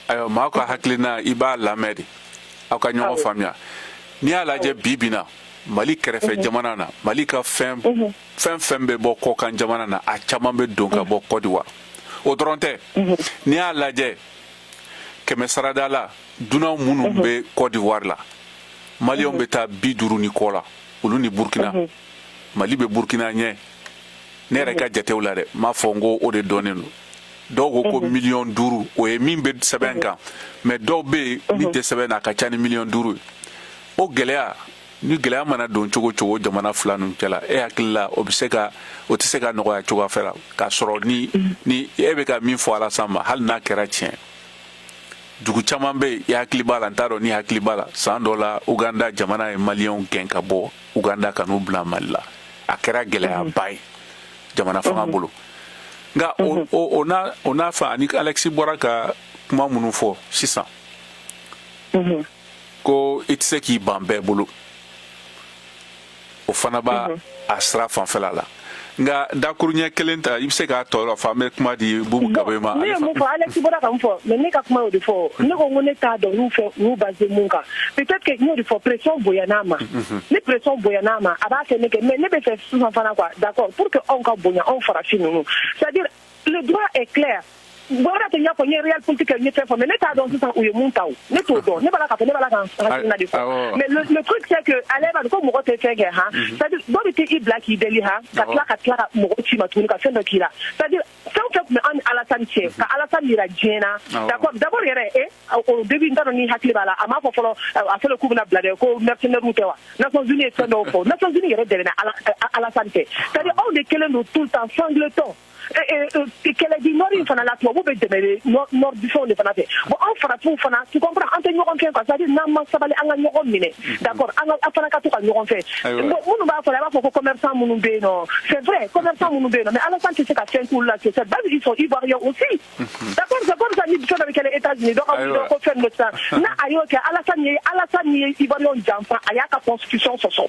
ayiwa maa ka hakilina i b'a lamɛn de aw ka ɲɔgɔn faamuya n'i y'a lajɛ bi bi na Mali kɛrɛfɛ jamana na Mali ka fɛn bɛ bɔ kɔkan jamana na a caman bɛ don ka bɔ Côte d'Ivoire o dɔrɔn tɛ n'i y'a lajɛ kɛmɛ sarada la dunan minnu bɛ Côte d'Ivoire la Maliens bɛ taa 50 ni kɔ la olu ni Burkina Mali bɛ Burkina ɲɛ ne yɛrɛ ka jatew la dɛ m'a fɔ n ko o de dɔnnen don dɔw ko ko 5 millions o ye min bɛ sɛbɛn kan mais dɔw bɛ yen min tɛ sɛbɛn na a ka ca ni 5 millions ye o gɛlɛya ni gɛlɛya mana don cogo cogo jamana fila ninnu cɛla e hakili la o tɛ se ka nɔgɔya cogoya fɛ la k'a sɔrɔ ni e bɛ ka min fɔ Alassane ma hali n'a kɛra tiɲɛ dugu caman bɛ yen i hakili b'a la n t'a dɔn ni hakili b'a la san dɔ la Uganda jamana ye Maliens gɛn ka bɔ Uganda ka n'u bila Mali la a kɛra gɛlɛyaba ye jamana fanga bolo nka o n'a fɛ ani Alexis bɔra ka kuma minnu fɔ sisan ko i tɛ se k'i ban bɛɛ bolo o fana b'a a sira fanfɛla la nka dakuru ɲɛ kelen ta i bɛ se k'a tɔ la fɔ an bɛ kuma di Bubu Gabe ma ne ye mun fɔ Alexis bɔra ka mun fɔ mais ne ka kuma y'o de fɔ ne ko ne t'a dɔn n'u fɛ n'u basé mun kan peut-être que n y'o de fɔ pression bonyana a ma ni pression bonyana a ma a b'a kɛ ne kɛ mais ne bɛ fɛ sisan fana quoi d'accord pour que anw ka bonya anw farafin ninnu c'est-à-dire le droit est clair Bora te y'a fɔ n ye real politique n ye fɛn fɔ mais ne t'a dɔn sisan u ye mun ta o ne t'o dɔn ne b'a la k'a fɔ ne b'a la ka hakilina de fɔ mais le truc c'est que ale b'a dɔn ko mɔgɔ tɛ fɛn kɛ c'est-à-dire dɔ bɛ t'i bila k'i deli ka tila ka mɔgɔ ci ma tuguni ka fɛn dɔ k'i la c'est-à-dire fɛn o fɛn tun bɛ an ni Alassane cɛ ka Alassane yira diɲɛ na d'accord d'abord yɛrɛ au début n t'a dɔn ni hakili b'a la a m'a fɔ fɔlɔ a fɔlɔ k'u bɛna bila dɛ ko mercenaires tɛ wa Nations Unies ye fɛn dɔw fɔ Nations Unies yɛrɛ dɛmɛna Alassane tɛ c'est-à-dire anw de kelen don tout le temps sangleton kɛlɛdi nord in fana la tubabu bɛ dɛmɛ nord du fɛnw de fana fɛ bon anw farafinw fana tu comprends an tɛ ɲɔgɔn fɛ quoi c'est-à-dire n'an ma sabali an ka ɲɔgɔn minɛ d'accord an fana ka to ka ɲɔgɔn fɛ minnu b'a fɔ a b'a fɔ ko commerçant minnu bɛ yen nɔ c'est vrai commerçant minnu bɛ yen nɔ mais Alassane tɛ se ka fɛn k'u la c'est ça base ils sont ivoiriens aussi d'accord c'est comme ça ni fɛn dɔ bɛ kɛ États-Unis dɔ ka wuli dɔ ko fɛn dɔ sisan n'a a y'o kɛ Alassane ye ivoirien janfa a y'a ka constitution sɔsɔ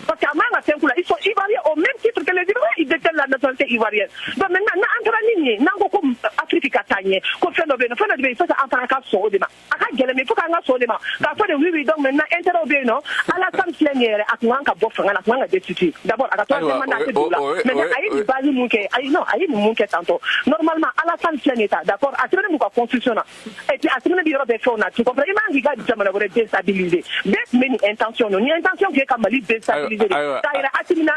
parce que a man ka fɛn k'u la ils sont ivoiriens au même titre que les Ivoiriens ils détiennent la nationalité ivoirienne donc maintenant n'an kɛra ni nin ye n'an ko ko Afrique ka taa ɲɛ ko fɛn dɔ bɛ yen nɔ fɛn dɔ bɛ yen il faut que an fana ka sɔn o de ma a ka gɛlɛn mais il faut k'an ka sɔn o de ma k'a fɔ de oui donc maintenant intérêt bɛ yen nɔ Alassane filɛ nin ye yɛrɛ a tun kan ka bɔ fanga la a tun kan ka destituer d'abord a ka troisième mandat tɛ don o la maintenant a ye nin base mun kɛ a ye nin mun kɛ tantɔ normalement Alassane filɛ nin ye ta d'accord a sɛbɛnnen b'u ka constitution na et puis a sɛbɛnnen bɛ yɔrɔ bɛɛ fɛnw na tu comprends i man k'i ka jamana wɛrɛ déstabiliser bɛɛ tun bɛ nin intention ni intention tun ye ka Mali déstabiliser k'a yira Assimi na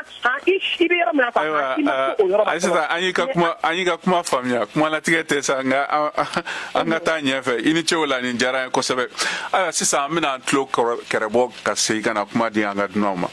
i bɛ yɔrɔ min na quoi i ma se o yɔrɔ ma Aïssata an y'i ka kuma faamuya kuma latigɛ tɛ sa nka an ka taa ɲɛfɛ i ni cɛw la nin diyara n ye kosɛbɛ ayiwa sisan an bɛna tulo kɛrɛbɔ ka segin ka na kuma di an ka dunanw ma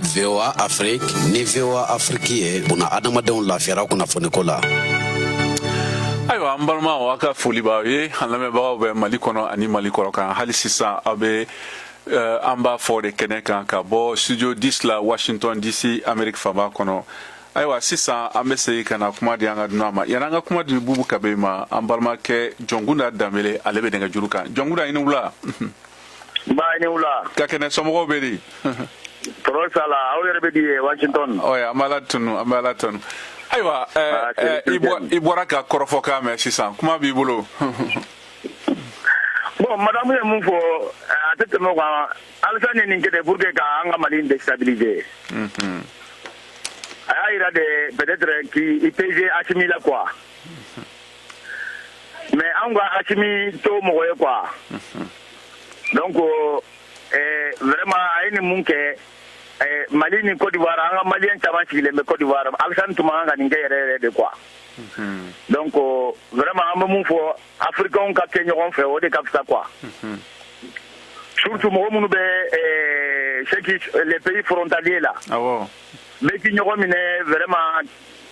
VOA Afrique ni VOA Afrique ye buna adamadenw lafiyara kunnafoni ko la. Ayiwa an balimaw a ka foli b'aw ye an lamɛnbagaw bɛ Mali kɔnɔ ani Mali kɔrɔ kan hali sisan aw bɛ an b'a fɔ de kɛnɛ kan ka bɔ studio 10 la Washington DC Amérique faaba kɔnɔ. Ayiwa sisan an bɛ segin ka na kuma di an ka dunan ma yanni an ka kuma di Bubu Kabe ma an balimakɛ Jɔnkunda Danbele ale bɛ nɛgɛjuru kan Jɔnkunda i ni wula. Ba i ni wula. Ka kɛnɛ somɔgɔw bɛ di. Tɔɔrɔ sala aw yɛrɛ bɛ di Washington. Ɔya an bɛ Ala tanu. Ayiwa i bɔra ka kɔrɔfɔkan mɛn sisan kuma b'i bolo. Bon madame ye mun fɔ a tɛ tɛmɛ o kan halisa ni nin kɛ de pour que ka an ka Mali déstabiliser. A y'a yira de peut-être qu'il pesait Assimi la quoi. Mais an ka Assimi to mɔgɔ ye quoi. Donc vraiment a ye nin mun kɛ Mali ni Côte d'Ivoire an ka Malien caman sigilen bɛ Côte d'Ivoire Alassane tun man kan ka nin kɛ yɛrɛ de quoi. Donc vraiment an bɛ mun fɔ africains ka kɛ ɲɔgɔn fɛ o de ka fisa quoi. Surtout mɔgɔ minnu bɛ les pays frontaliers là. Bɛɛ k'i ɲɔgɔn minɛ vraiment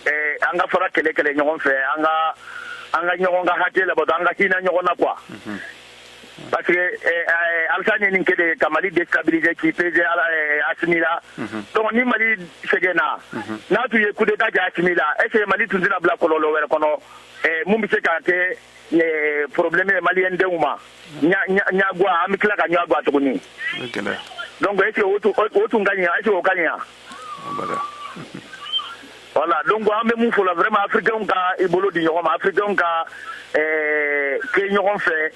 an ka fara kɛlɛ ɲɔgɔn fɛ an ka ɲɔgɔn ka hakɛ labato an ka hinɛ ɲɔgɔn na quoi. Parce que Alassane ye nin kɛ de ka Mali déstabiliser k'i peser Assimi la. Donc ni Mali sɛgɛnna n'a tun ye coup d'état kɛ Assimi la est ce que Mali tun tɛna bila kɔlɔlɔ wɛrɛ kɔnɔ mun bɛ se ka kɛ problème ye maliyɛn denw ma ɲagwa an bɛ tila ka ɲagwa tuguni. Donc est ce que o tun ka ɲi est ce que o ka ɲi wa. Voilà donc an bɛ mun fɔ la vraiment africains ka i bolo di ɲɔgɔn ma africains ka kɛ ɲɔgɔn fɛ.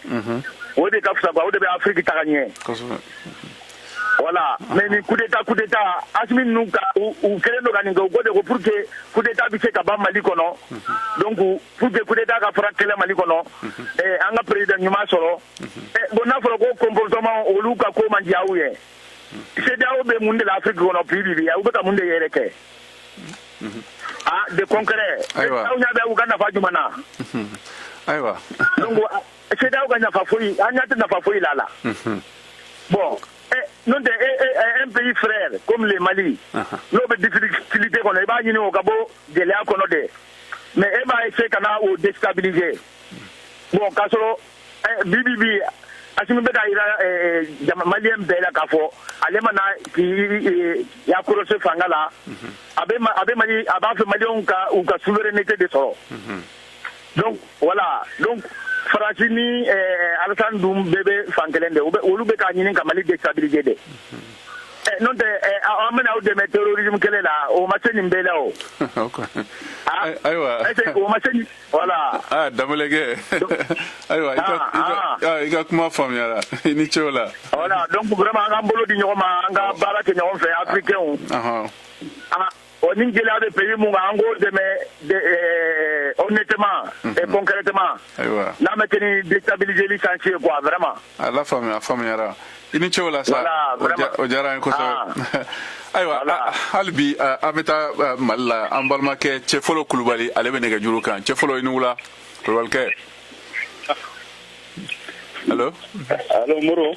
O de ka fisa quoi o de bɛ Afrique taga ɲɛ. Voilà mais ni coup d'état Assimi ninnu ka u kɛlen don ka nin kɛ u ko de ko pour que coup d'état bɛ se ka ban Mali kɔnɔ donc pour que coup d'état ka fara kɛlɛ Mali kɔnɔ an ka président ɲuman sɔrɔ bon n'a fɔra ko comportement olu ka ko man di aw ye CEDEAO bɛ mun de la Afrique kɔnɔ bi aw bɛ ka mun de yɛrɛ kɛ de concret aw ɲɛ bɛ u ka nafa jumɛn na. Ayiwa. Donc CEDEAO ka nafa foyi an ɲɛ tɛ nafa foyi la la. Bon non tɛ un pays frère comme le Mali n'o bɛ difficulté kɔnɔ i b'a ɲini o ka bɔ gɛlɛya kɔnɔ de mais e b'a essayer ka na o déstabiliser bon k'a sɔrɔ bi Assimi bɛ ka yira maliyɛn bɛɛ la k'a fɔ ale mana k'i yakɔlɔsi fanga la a b'a fɛ maliyɛnw ka u ka souveraineté de sɔrɔ. Donc voilà donc Faransi ni Alassane dun bɛɛ bɛ fan kelen de olu bɛ k'a ɲini ka Mali déstabiliser de. N'o tɛ an bɛna aw dɛmɛ terrorisme kɛlɛ la o ma se nin bɛɛ la o. Ayiwa. Est-ce que o ma se nin voilà. Danbɛlɛkɛ ayiwa i ka kuma faamuyara i ni ce o la. Voilà donc vraiment an k'an bolo di ɲɔgɔn ma an ka baara kɛ ɲɔgɔn fɛ africains. O ni gɛlɛya bɛ pays mun kan an k'o dɛmɛ honnêtement et concrètement. Ayiwa. N'a ma kɛ ni déstabiliseli chantier quoi vraiment. A faamuyara i ni ce o la sa o diyara an ye kosɛbɛ. Ayiwa hali bi an bɛ taa Mali la an balimakɛ Cɛfɔlɔ Kulubali ale bɛ nɛgɛjuru kan Cɛfɔlɔ i ni wula Kulubalikɛ. Allo. Allo Moro.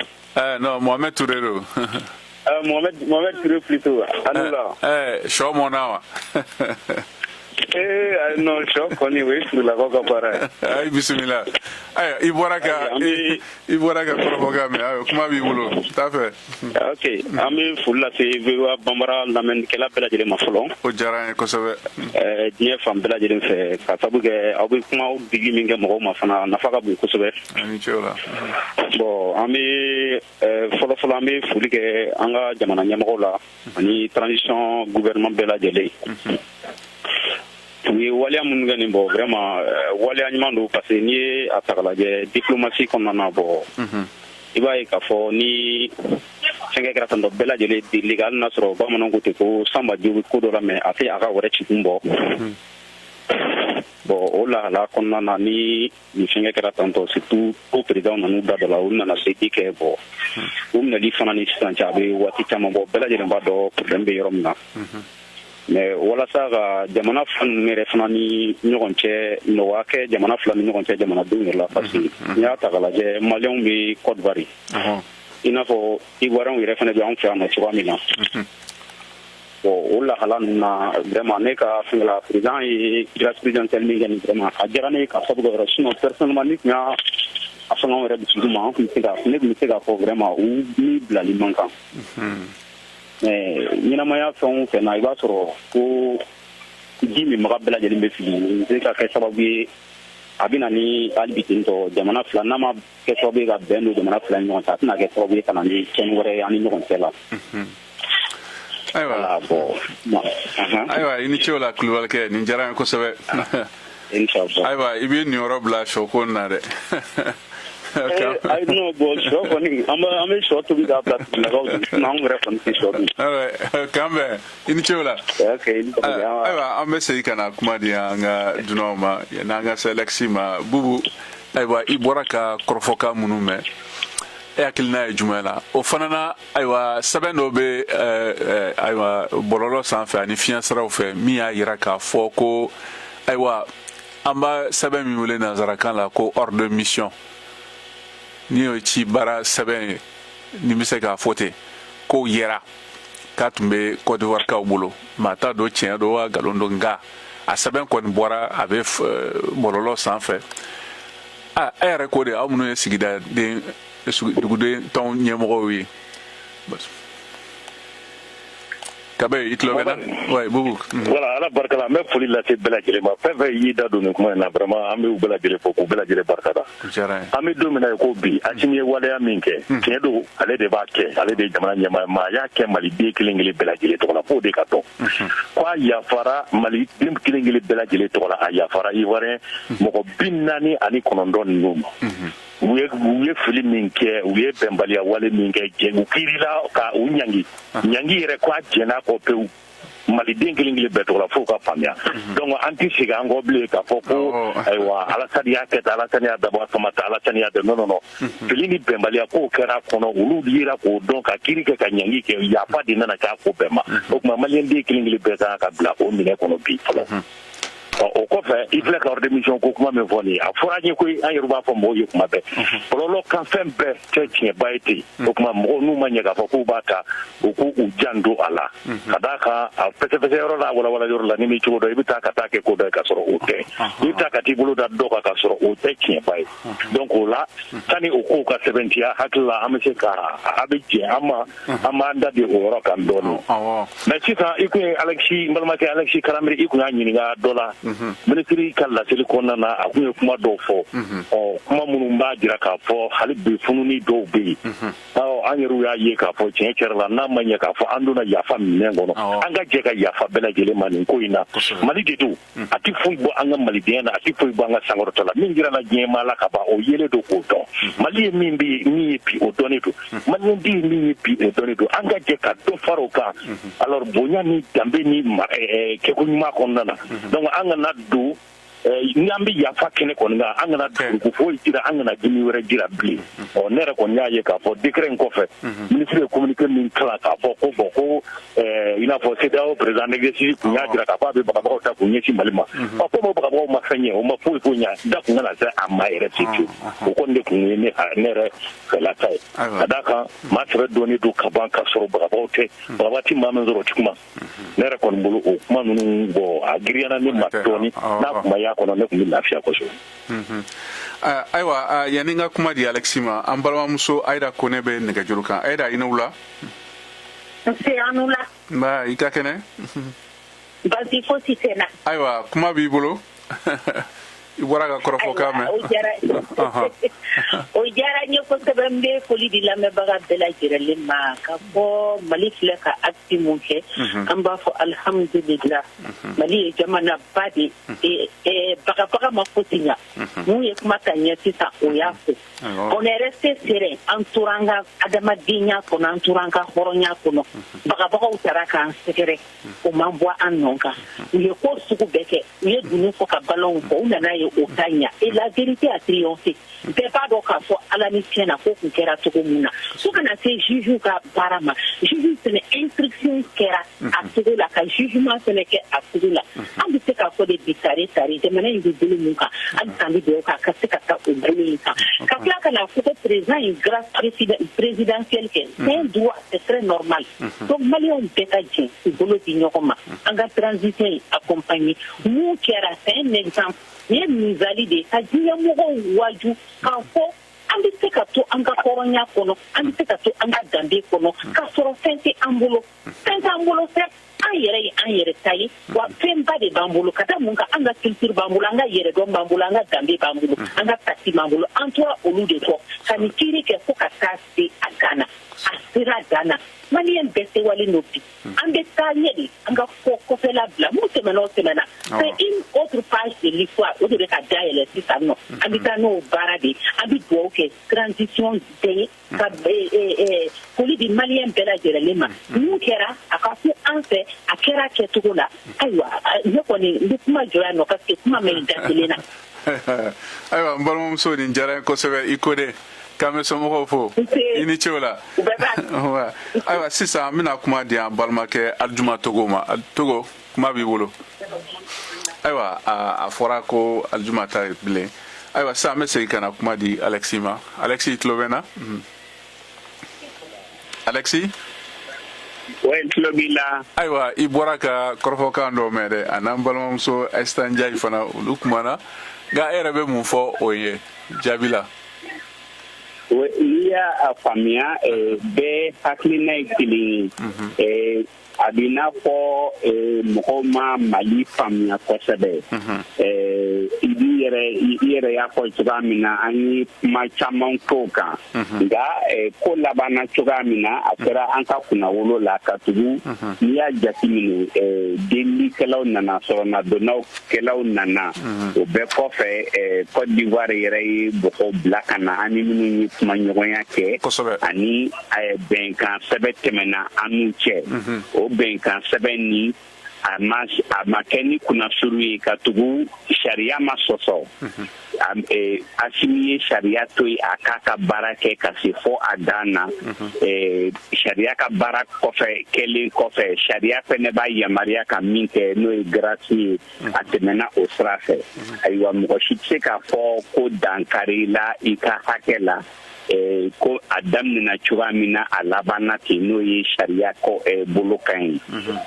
Non Mohamed Touré do. Mohamed Touré plutôt. Allo. Sɔ mɔna wa. Non sɔ kɔni o ye surulakaw ka baara ye. Ayi bisimila. Ayiwa i bɔra ka kɔrɔfɔkan mɛn ayiwa kuma b'i bolo t'a fɛ. Ok an bɛ foli lase VOA Banbara lamɛnnikɛla bɛɛ lajɛlen ma fɔlɔ. O diyara an ye kosɛbɛ. Diɲɛ fan bɛɛ lajɛlen fɛ ka sabu kɛ aw bɛ kumaw digi min kɛ mɔgɔw ma fana nafa ka bon kosɛbɛ. A ni ce o la. Bon an bɛ fɔlɔfɔlɔ an bɛ foli kɛ an ka jamana ɲɛmɔgɔw la ani transition gouvernement bɛɛ lajɛlen. U ye waleya minnu kɛ nin bɔ vraiment waleya ɲuman don parce que n'i ye a ta k'a lajɛ diplomatie kɔnɔna na bɔ i b'a ye k'a fɔ ni fɛnkɛ kɛra tantɔ bɛɛ lajɛlen deli hali n'a sɔrɔ bamananw ko ten ko sanbaji bɛ ko dɔ la mais a tɛ a ka wɛrɛ cikun bɔ bon o lahala kɔnɔna na ni nin fɛnkɛ kɛra tantɔ surtout ko président nan'u da dɔ la olu nana se di kɛ bɔ o minɛli fana ni sisan cɛ a bɛ waati caman bɔ bɛɛ lajɛlen b'a dɔn problème bɛ yɔrɔ min na. Mais walasa ka jamana fila ninnu yɛrɛ fana ni ɲɔgɔn cɛ nɔgɔya kɛ jamana fila ni ɲɔgɔn cɛ jamanadenw yɛrɛ la parce que n'i y'a ta k'a lajɛ maliyɛnw bɛ Côte d'Ivoire i n'a fɔ ivoiriyɛnw yɛrɛ fana bɛ anw fɛ yan nɔ cogoya min na o lahala na vraiment ne ka fingla président et grâce présidentielle min gani vraiment a diyara ne ka sabu yɔrɔ sinon personnellement ni tun y'a a fanga wɛrɛ dusu ma an tun bɛ se k'a fɔ vraiment u ni bilali man kan mais ɲɛnamaya fɛn o fɛn na i b'a sɔrɔ ko ji min maga bɛɛ lajɛlen bɛ fili n se ka kɛ sababu ye a bɛ na ni hali bi ten tɔ jamana fila n'a ma kɛ sababu ye ka bɛn don jamana fila ni ɲɔgɔn cɛ a tɛna kɛ sababu ye ka na ni cɛnni wɛrɛ ye an ni ɲɔgɔn cɛ la. Ayiwa i ni ce o la Kulubalikɛ nin diyara n ye kosɛbɛ. Ayiwa i bɛ nin yɔrɔ bila sɔko na dɛ. Ayi n'o bɔ sɔ kɔni an bɛ sɔ tobi k'a bila tilagaw n'anw yɛrɛ kɔni tɛ sɔ dun. K'an bɛn i ni ce o la. Ayiwa an bɛ segin ka na kuma di an ka dunanw ma n'an ka se Alexis ma Bubu ayiwa i bɔra ka kɔrɔfɔkan minnu mɛn e hakilina ye jumɛn la o fana na ayiwa sɛbɛn dɔ bɛ ayiwa bɔlɔlɔ sanfɛ ani fiɲɛ siraw fɛ min y'a jira k'a fɔ ko ayiwa an b'a sɛbɛn min wele nanzarakan la ko hors de mission ni y'o ci baara sɛbɛn ye ni bɛ se k'a fɔ ten k'o yɛra k'a tun bɛ Côte d'Ivoire bolo maa t'a dɔn tiɲɛ don wa nkalon don nka a sɛbɛn kɔni bɔra a bɛ bɔlɔlɔ sanfɛ e yɛrɛ ko de aw minnu ye sigida duguden tɔn ɲɛmɔgɔw ye kabe i tulo bɛ na ouais Bubu voilà ala barika la n bɛ foli lase bɛɛ lajɛlen ma fɛn fɛn y'i da don nin kuma in na vraiment an bɛ u bɛɛ lajɛlen fo k'u bɛɛ lajɛlen barikada an bɛ don min na ko bi Asimi ye waleya min kɛ tiɲɛ don ale de b'a kɛ ale de ye jamana ɲɛmaa ma a y'a kɛ maliden kelen kelen bɛɛ lajɛlen tɔgɔ la f'o de ka dɔn k'a yafara maliden kelen kelen bɛɛ lajɛlen tɔgɔ la a yafara Ivoirien mɔgɔ 49 ninnu ma u ye fili min kɛ u ye bɛnbaliya wale min kɛ u kirila ka u ɲangi yɛrɛ k'a jɛn'a kɔ pewu maliden kelen kelen bɛɛ tɔgɔ la f'o ka faamuya donc an tɛ segin an kɔ bilen k'a fɔ ko ayiwa Alasani y'a kɛ tan Alasani y'a dabɔ a kama tan Alasani y'a dɛ non fili ni bɛnbaliya k'o kɛra kɔnɔ olu yera k'o dɔn ka kiiri kɛ ka ɲangi kɛ yafa de nana k'a ko bɛɛ ma o tuma maliyɛnden kelen kelen bɛɛ kan ka bila o minɛ kɔnɔ bi fɔlɔ. O kɔfɛ i filɛ ka hors de mission ko kuma min fɔ nin ye a fɔra an ye koyi an yɛrɛ b'a fɔ mɔgɔw ye kuma bɛɛ bɔlɔlɔ kan fɛn bɛɛ tɛ tiɲɛba ye ten o tuma mɔgɔw n'u ma ɲɛ k'a fɔ k'u b'a ta u k'u jan don a la ka d'a kan a fɛsɛfɛsɛ yɔrɔ la walawala yɔrɔ la ni min cogo dɔ i bɛ taa ka taa kɛ ko dɔ ye ka sɔrɔ o tɛ i bɛ taa ka t'i bolo da dɔ kan ka sɔrɔ o tɛ tiɲɛba ye donc o la sani o kow ka sɛbɛntiya hakili la an bɛ se ka a bɛ jɛ an b'an da de o yɔrɔ kan dɔɔnin mais sisan i kun ye Alexis n balimakɛ Alexis Karamiri i kun y'a ɲininka dɔ la ministiri ka laseli kɔnɔna na a kun ye kuma dɔw fɔ kuma minnu b'a jira k'a fɔ hali bi fununi dɔw bɛ yen an yɛrɛw y'a ye k'a fɔ tiɲɛ cɛrɛ la n'a ma ɲɛ k'a fɔ an donna yafa minɛn kɔnɔ an ka jɛ ka yafa bɛɛ lajɛlen ma nin ko in na Mali de don a tɛ foyi bɔ an ka malidenya na a tɛ foyi bɔ an ka sankɔrɔta la min jirala diɲɛmaa la ka ban o yelen don k'o dɔn Mali ye min ye bi o dɔnnen don maliyɛnden ye min ye bi o dɔnnen don an ka jɛ ka dɔ fara o kan alors bonya ni danbe ni kɛko ɲuman kɔnɔna na donc an kana don ni an bɛ yafa kɛnɛ kɔni kan an kana dugu foyi jira an kana dimi wɛrɛ jira bilen ne yɛrɛ kɔni y'a ye k'a fɔ décret in kɔfɛ ministre ye communiqué min kalan k'a fɔ ko bon ko i n'a fɔ CEDEAO président d'exercice kun y'a jira k'a fɔ a bɛ bagabagaw ta k'u ɲɛsin Mali ma comme o bagabagaw ma fɛn ɲɛ o ma foyi foyi ɲɛ da kun kana se a ma yɛrɛ fiyewu o kɔni de kun ye ne yɛrɛ fɛlata ye ka d'a kan maa sɛbɛ dɔɔnin don ka ban ka sɔrɔ bagabagaw tɛ bagaba tɛ maa min sɔrɔ o tɛ kuma ne yɛrɛ kɔni bolo o kuma ninnu bɔn a giriyana ne ma dɔɔnin n'a kuma y'a kɔnɔ ne tun bɛ lafiya kosɛbɛ. Ayiwa yanni n ka kuma di Alexis ma an balimamuso Ayida Kone bɛ nɛgɛjuru kan Ayida i n'u la. Nse an n'u la. Nba i ka kɛnɛ. Basi fosi tɛ n na. Ayiwa kuma b'i bolo. I bɔra ka kɔrɔfɔkan mɛn. O diyara n ye kosɛbɛ n bɛ foli di lamɛnbaga bɛɛ lajɛlen ma ka fɔ Mali filɛ ka acte mun kɛ an b'a fɔ alhamdulillah Mali ye jamana ba de bagabaga ma fosi ɲa mun ye kuma ta ɲɛ sisan o y'a fɔ on est resté serein an tora an ka adamadenya kɔnɔ an tora an ka hɔrɔnya kɔnɔ bagabagaw taara k'an sɛgɛrɛ o man bɔ an nɔ kan u ye ko sugu bɛɛ kɛ u ye dunun fɔ ka balɔnw fɔ u nana ye o ta ɲa et la vérité a triomphé bɛɛ b'a dɔn k'a fɔ ala ni tiɲɛ na ko kun kɛra cogo min na fo kana se juge ka baara ma juge fɛnɛ instruction kɛra a cogo la ka jugement fɛnɛ kɛ a cogo la an bɛ se k'a fɔ de bi tare jamana in bɛ bolo mun kan hali san bɛ dugawu kan ka se ka taa o bolo in kan ka tila ka na fɔ ko président ye grâce présidentielle kɛ c'est un droit c'est très normal donc maliyɛnw bɛɛ ka jɛn u bolo di ɲɔgɔn ma an ka transition ye accompagner mun kɛra c'est un exemple nin ye misali de ye ka diɲɛmɔgɔw waju k'a fɔ an bɛ se ka to an ka hɔrɔnya kɔnɔ an bɛ se ka to an ka danbe kɔnɔ k'a sɔrɔ fɛn tɛ an bolo fɛn t'an bolo fɛn an yɛrɛ ye an yɛrɛ ta ye wa fɛnba de b'an bolo ka da mun kan an ka culture b'an bolo an ka yɛrɛdɔn b'an bolo an ka danbe b'an bolo an ka taxi b'an bolo an tora olu de kɔ ka nin kiiri kɛ fo ka taa se a dan na a sera dan na maliyɛn bɛɛ sewalen don bi an bɛ taa ɲɛ de an ka fɔ kɔfɛla bila mun tɛmɛna o tɛmɛna c'est une autre page de l'histoire o de bɛ ka dayɛlɛ sisan nɔ an bɛ taa n'o baara de ye an bɛ dugawu kɛ transition bɛɛ ye ka foli di maliyɛn bɛɛ lajɛlen ma mun kɛra a ka fɔ an fɛ a kɛra kɛcogo la ayiwa ne kɔni n bɛ kuma jɔ yan nɔ parce que kuma mɛn da kelen na. ayiwa n balimamuso nin diyara n kosɛbɛ i ko de k'an bɛ somɔgɔw fo i ni ce o la ayiwa sisan n bɛna kuma di an balimakɛ Alijuma Togo ma Togo kuma b'i bolo ayiwa a fɔra ko Alijuma ta bilen ayiwa sisan an bɛ segin ka na kuma di Alexis ma Alexis i tulo bɛ n na Alexis ayiwa i bɔra ka kɔrɔfɔkan dɔ mɛn dɛ a n'an balimamuso Aisata Njayi fana olu kumana nka e yɛrɛ bɛ mun fɔ o ye jaabi la. N'i y'a faamuya bɛɛ hakilina ye kelen ye a bɛ n'a fɔ mɔgɔw ma Mali faamuya kosɛbɛ i yɛrɛ y'a fɔ cogoya min na an ye kuma caman k'o kan nka ko labanna cogoya min na a kɛra an ka kunnawolo la ka tugu n'i y'a jateminɛ delikɛlaw nana sɔrɔnadonnakɛlaw nana o bɛɛ kɔfɛ Côte d'Ivoire yɛrɛ ye bɔgɔ bila ka na an ni minnu ye kuma ɲɔgɔnya kɛ ani bɛnkan sɛbɛn tɛmɛna an n'u cɛ o bɛnkan sɛbɛn ni a ma kɛ ni kunnasuru ye ka tugu sariya ma sɔsɔ Asimi ye sariya to ye a k'a ka baara kɛ ka se fɔ a dan na sariya ka baara kɔfɛ kɛlen kɔfɛ sariya fɛnɛ b'a yamaruya ka min kɛ n'o ye grâce ye a tɛmɛna o sira fɛ ayiwa mɔgɔ si tɛ se k'a fɔ ko dankari la i ka hakɛ la ko a daminɛna cogoya min na a labanna ten n'o ye sariya bolokan ye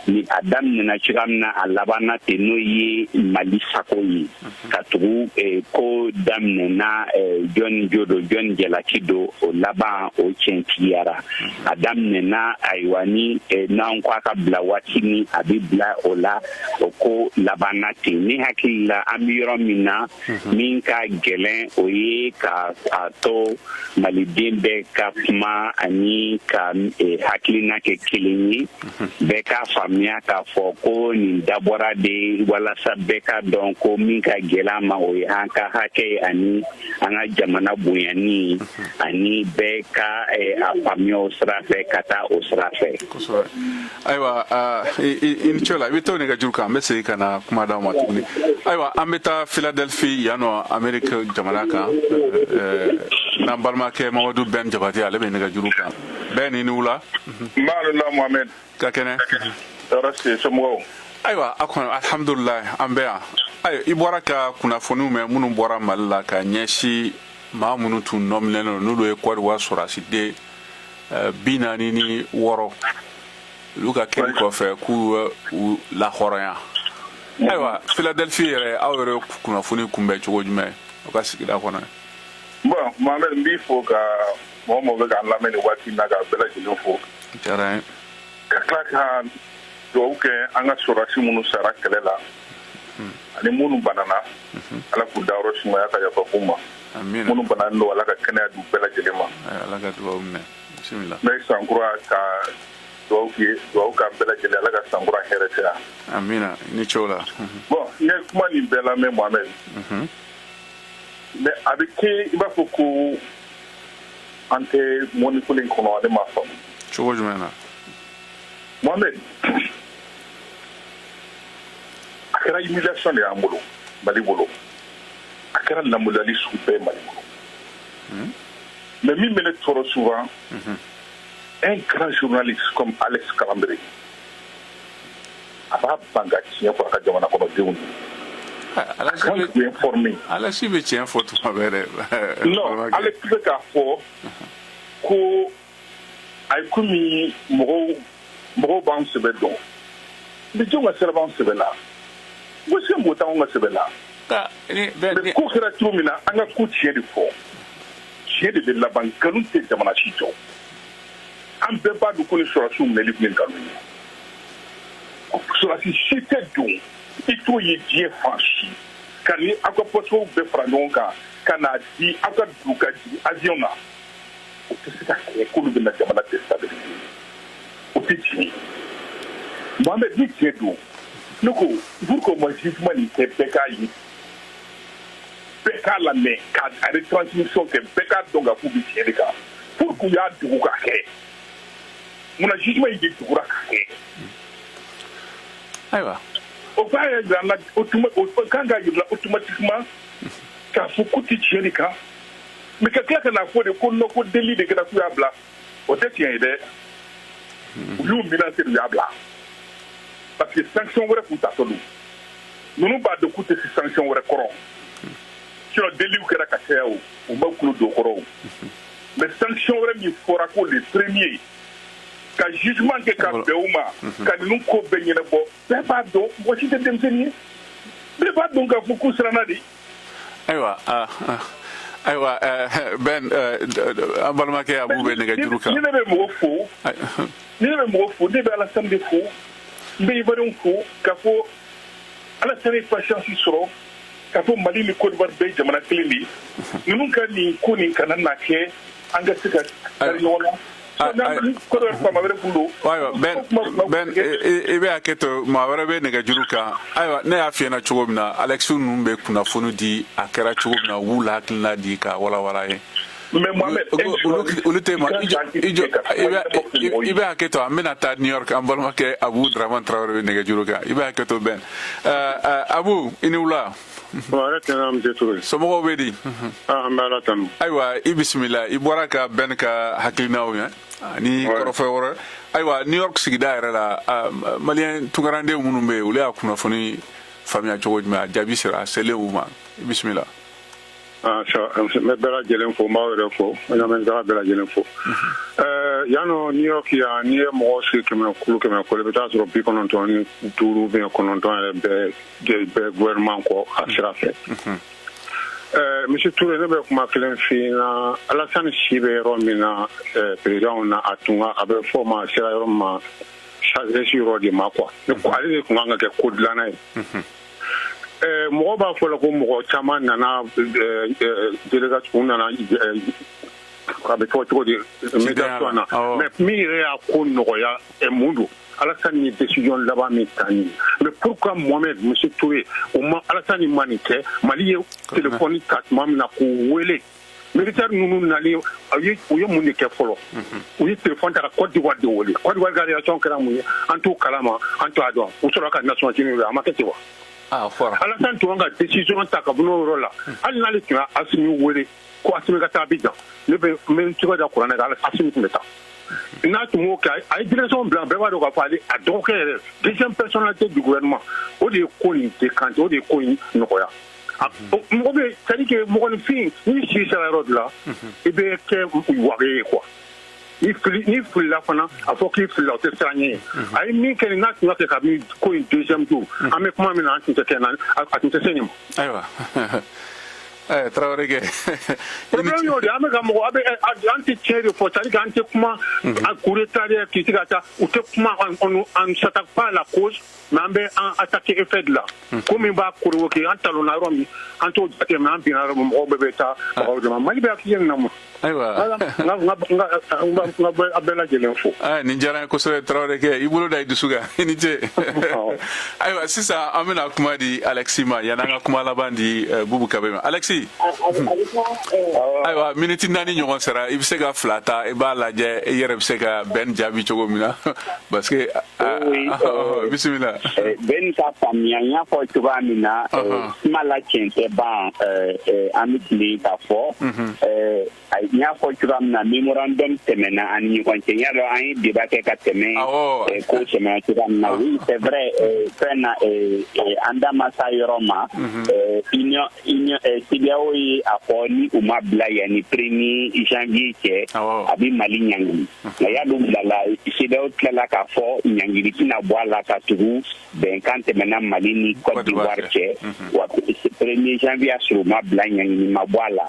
ni a daminɛna cogoya min na a labanna ten n'o ye Mali sago ye ka tugu ko daminɛna jɔnni jo don jɔnni jalaki don o laban o tiɲɛtigiyara a daminɛna ayiwa ni n'an ko a ka bila waati min a bɛ bila o la o ko labanna ten ne hakili la an bɛ yɔrɔ min na min ka gɛlɛn o ye ka a to Maliden bɛɛ ka kuma ani ka hakilina kɛ kelen ye bɛɛ ka faamuya k'a fɔ ko nin dabɔra de walasa bɛɛ ka dɔn ko min ka gɛlɛn ma o ye an ka hakɛ ani an ka jamana bonyani ani bɛɛ ka a faamuya o sira fɛ ka taa o sira fɛ. ayiwa i ni ce la i bɛ to nin ka juru kan an bɛ segin ka na kuma d'aw ma tuguni ayiwa an bɛ taa Philadelphie yan nɔ Amérique jamana kan n'an balimakɛ Mamadu Ben Jabate ale bɛ nɛgɛjuru kan bɛɛ ni wula. Maalula Mohamed. ka kɛnɛ. tɔɔrɔ si somɔgɔw. ayiwa a kɔni alhamdulilayi an bɛ yan ayiwa i bɔra ka kunnafoniw mɛn minnu bɔra Mali la ka ɲɛsin maa minnu tun nɔmilen don n'olu ye Côte d'Ivoire sɔrɔdasiden 46 olu ka kiri kɔfɛ k'u u lahɔrɔnya ayiwa Philadelphie yɛrɛ aw yɛrɛ kunnafoni kunbɛn cogo jumɛn aw ka sigida kɔnɔ. Bon Mohamed n b'i fo ka mɔgɔ mɔgɔ bɛ k'an lamɛn nin waati in na ka bɛɛ lajɛlen fo. Diyara n ye. Ka tila ka dugawu kɛ an ka sɔrɔdasi minnu sara kɛlɛ la ani minnu banana Ala k'u dayɔrɔ sumaya ka yafa k'u ma. Minnu banalen don Ala ka kɛnɛya d'u bɛɛ lajɛlen ma. Ala ka dugawu minɛ bisimila. N bɛ sankura ka dugawu k'i ye dugawu k'an bɛɛ lajɛlen Ala ka sankura hɛrɛ caya. Amina i ni ce o la. Bon n ye kuma nin bɛɛ lamɛn Mohamed. Mais a bɛ kɛ i b'a fɔ ko an tɛ mɔnikolo in kɔnɔ ale m'a faamu. Cogo jumɛn na. Mohamed a kɛra humiliation de y'an bolo Mali bolo a kɛra lamaloyali sugu bɛɛ Mali bolo mais min bɛ ne tɔɔrɔ souvent un grand journaliste comme Alex Calambre a b'a ban ka tiɲɛ fɔ a ka jamana kɔnɔdenw ye Quand tu es informé. Alexis bɛ tiɲɛ fɔ tuma bɛɛ dɛ. Non, Alexis bɛ k'a fɔ ko a ye komi mɔgɔw b'an sɛbɛ dɔn. Ni jɔn ka sira b'an sɛbɛ la. Ko se mɔgɔ t'anw ka sɛbɛ la. Mais ko kɛra cogo min na an ka ko tiɲɛ de fɔ. Tiɲɛ de bɛ laban nkalon tɛ jamana si jɔ. An bɛɛ b'a dɔn ko ni sɔrɔdasiw minɛli tun ye nkalon ye. Sɔrɔdasi si tɛ don i t'o ye diɲɛ fan si. Ka ni aw ka postew bɛɛ fara ɲɔgɔn kan ka n'a di aw ka du ka jigin avion na. O tɛ se ka kɛ k'olu bɛna jamana déstabiliser. O tɛ tiɲɛ ye. Mohamed ni tiɲɛ don ne ko pour que mon jugement nin kɛ bɛɛ k'a ye bɛɛ k'a lamɛn ka retransmission kɛ bɛɛ k'a dɔn ka f'u bɛ tiɲɛ de kan pour que u y'a dogo ka kɛ munna jugement in de dogora ka kɛ. Ayiwa. O b'a yira la o kan ka yira automatiquement k'a fɔ ko tɛ tiɲɛ de kan mais ka tila ka n'a fɔ de ko non ko délit de kɛra k'u y'a bila o tɛ tiɲɛ ye dɛ u y'u menacé u y'a bila. Parce que sanction wɛrɛ k'u ta tɔlu ninnu b'a dɔn k'u tɛ se sanction wɛrɛ kɔrɔ sinon délit kɛra ka caya o u ma kulo don kɔrɔ o mais sanction wɛrɛ min fɔra ko le premier ka jugement kɛ ka bɛn u ma ka ninnu ko bɛɛ ɲɛnabɔ bɛɛ b'a dɔn mɔgɔ si tɛ denmisɛnnin ye bɛɛ b'a dɔn k'a fɔ k'u siranna de. Ayiwa Ben an balimakɛ Abu bɛ nɛgɛjuru kan. Ni ne bɛ mɔgɔ fo ne bɛ Alassane de fo. N bɛ Ivoirien fo k'a fɔ Alassane ye patience sɔrɔ k'a fɔ Mali ni Côte d'Ivoire bɛɛ ye jamana kelen de ye ninnu ka nin ko nin kana na kɛ an ka se ka kari ɲɔgɔn na. Ayiwa Ben i bɛ hakɛ to maa wɛrɛ bɛ nɛgɛjuru kan ayiwa ne y'a f'i ɲɛna cogo min na Alexis ninnu bɛ kunnafoni di a kɛra cogo min na u b'u la hakilina di ka walawala ye. olu tɛ ma i bɛ hakɛ to an bɛna taa New York an balimakɛ Abu Dramane Traoré bɛ nɛgɛjuru kan i bɛ hakɛ to Ben Abu i ni wula. Somɔgɔw bɛ di. An bɛ Ala tanu. Ayiwa i bisimila i bɔra ka Ben ka hakilinaw ye ani kɔrɔfɔ wɛrɛ ayiwa New York sigida yɛrɛ la Maliyɛn tunkaranden minnu bɛ yen olu y'a kunnafoni faamuya cogo jumɛn a jaabi sera a selen u ma i bisimila. N bɛ bɛɛ lajɛlen fo n b'aw yɛrɛ fo n lamɛnbaga bɛɛ lajɛlen fo yan nɔ New York yan n'i ye mɔgɔ sigi kɛmɛ i bɛ taa sɔrɔ 95 ou 9 yɛrɛ bɛɛ gouvernement kɔ a sira fɛ. Monsieur Touré ne bɛ kuma kelen f'i ɲɛna Alassane si bɛ yɔrɔ min na président na a bɛ fɔ o ma a sera yɔrɔ min ma sagesse yɔrɔ de ma quoi ale de tun kan ka kɛ ko dilanna ye. Mɔgɔ b'a fɔ la ko mɔgɔ caman nana délégation nana a bɛ fɔ cogo di médiation na mais min yɛrɛ y'a ko nɔgɔya mun don Alassane ye décision laban min ta nin mais pourquoi Mohamed monsieur Touré o ma Alassane ma nin kɛ Mali ye téléphone ta tuma min na k'u wele militaire ninnu nali u ye mun de kɛ fɔlɔ u ye téléphone ta ka Côte d'Ivoire de wele Côte d'Ivoire ka réaction kɛra mun ye an t'o kalama an t'o dɔn u sɔrɔ ka nationalité wele a ma kɛ ten wa. Alassane tun ka décision ta ka bɔ n'o yɔrɔ la hali n'ale tun y'a Assimi wele ko Assimi ka taa Abidjan ne bɛ n cogo da kuranɛ kan Assimi tun bɛ taa n'a tun m'o kɛ a ye direction bila bɛɛ b'a dɔn k'a fɔ ale a dɔgɔkɛ yɛrɛ deuxième personnalité du gouvernement o de ye ko in décanté o de ye ko in nɔgɔya mɔgɔ bɛ c'est à dire que mɔgɔninfin n'i si sera yɔrɔ dɔ la i bɛ kɛ wage ye quoi ni filila fana a fɔ k'i filila o tɛ siran ɲɛ a ye min kɛ n'a tun ka kɛ kabini ko in deuxième tour an bɛ kuma min na an tun tɛ kɛ na a tun tɛ se nin ma. Ayiwa Traoré kɛ problème y'o de an bɛ ka mɔgɔ an tɛ tiɲɛ de fɔ c'est à dire an tɛ kuma a coup d'état k'i sigi ka taa u tɛ kuma on s'attaque pas à la cause mais an bɛ an attaquer effet de la ko min b'a provoquer an talonna yɔrɔ min an t'o jate mais an binna yɔrɔ min mɔgɔw bɛɛ bɛ taa mɔgɔw de ma Mali bɛ accident na ma. Ayiwa n ka bɛɛ lajɛlen fo. Nin diyara n ye kosɛbɛ Traoré kɛ i bolo da i dusu kan i ni ce. Ayiwa sisan an bɛna kuma di Alexis ma yan'an ka kuma laban di Bubu Kabe ma Alexis merci aywa minute naani ɲɔgɔn sera i bɛ se ka fila ta i b'a lajɛ i yɛrɛ bɛ se ka Ben jaabi cogo min na parce que bisimila Ben ka faamuya n y'a fɔ cogoya min na kuma la tiɲɛ tɛ ban an bɛ tile k'a fɔ n y'a fɔ cogoya min na memorandum tɛmɛna an ni ɲɔgɔn cɛ n y'a dɔn an ye débat kɛ ka tɛmɛ ko tɛmɛna cogoya min na oui c'est vrai fɛn na an da ma sa yɔrɔ ma CEDEAO ye a fɔ ni u ma bila yan ni 1er janvier cɛ a bɛ Mali ɲangili nka y'a dɔn bilala CEDEAO tilala k'a fɔ ɲangili tɛna bɔ a la ka tugu bɛnkan tɛmɛna Mali ni Côte d'Ivoire cɛ wa 1er janvier a sɔrɔ u ma bila ɲangili ma bɔ a la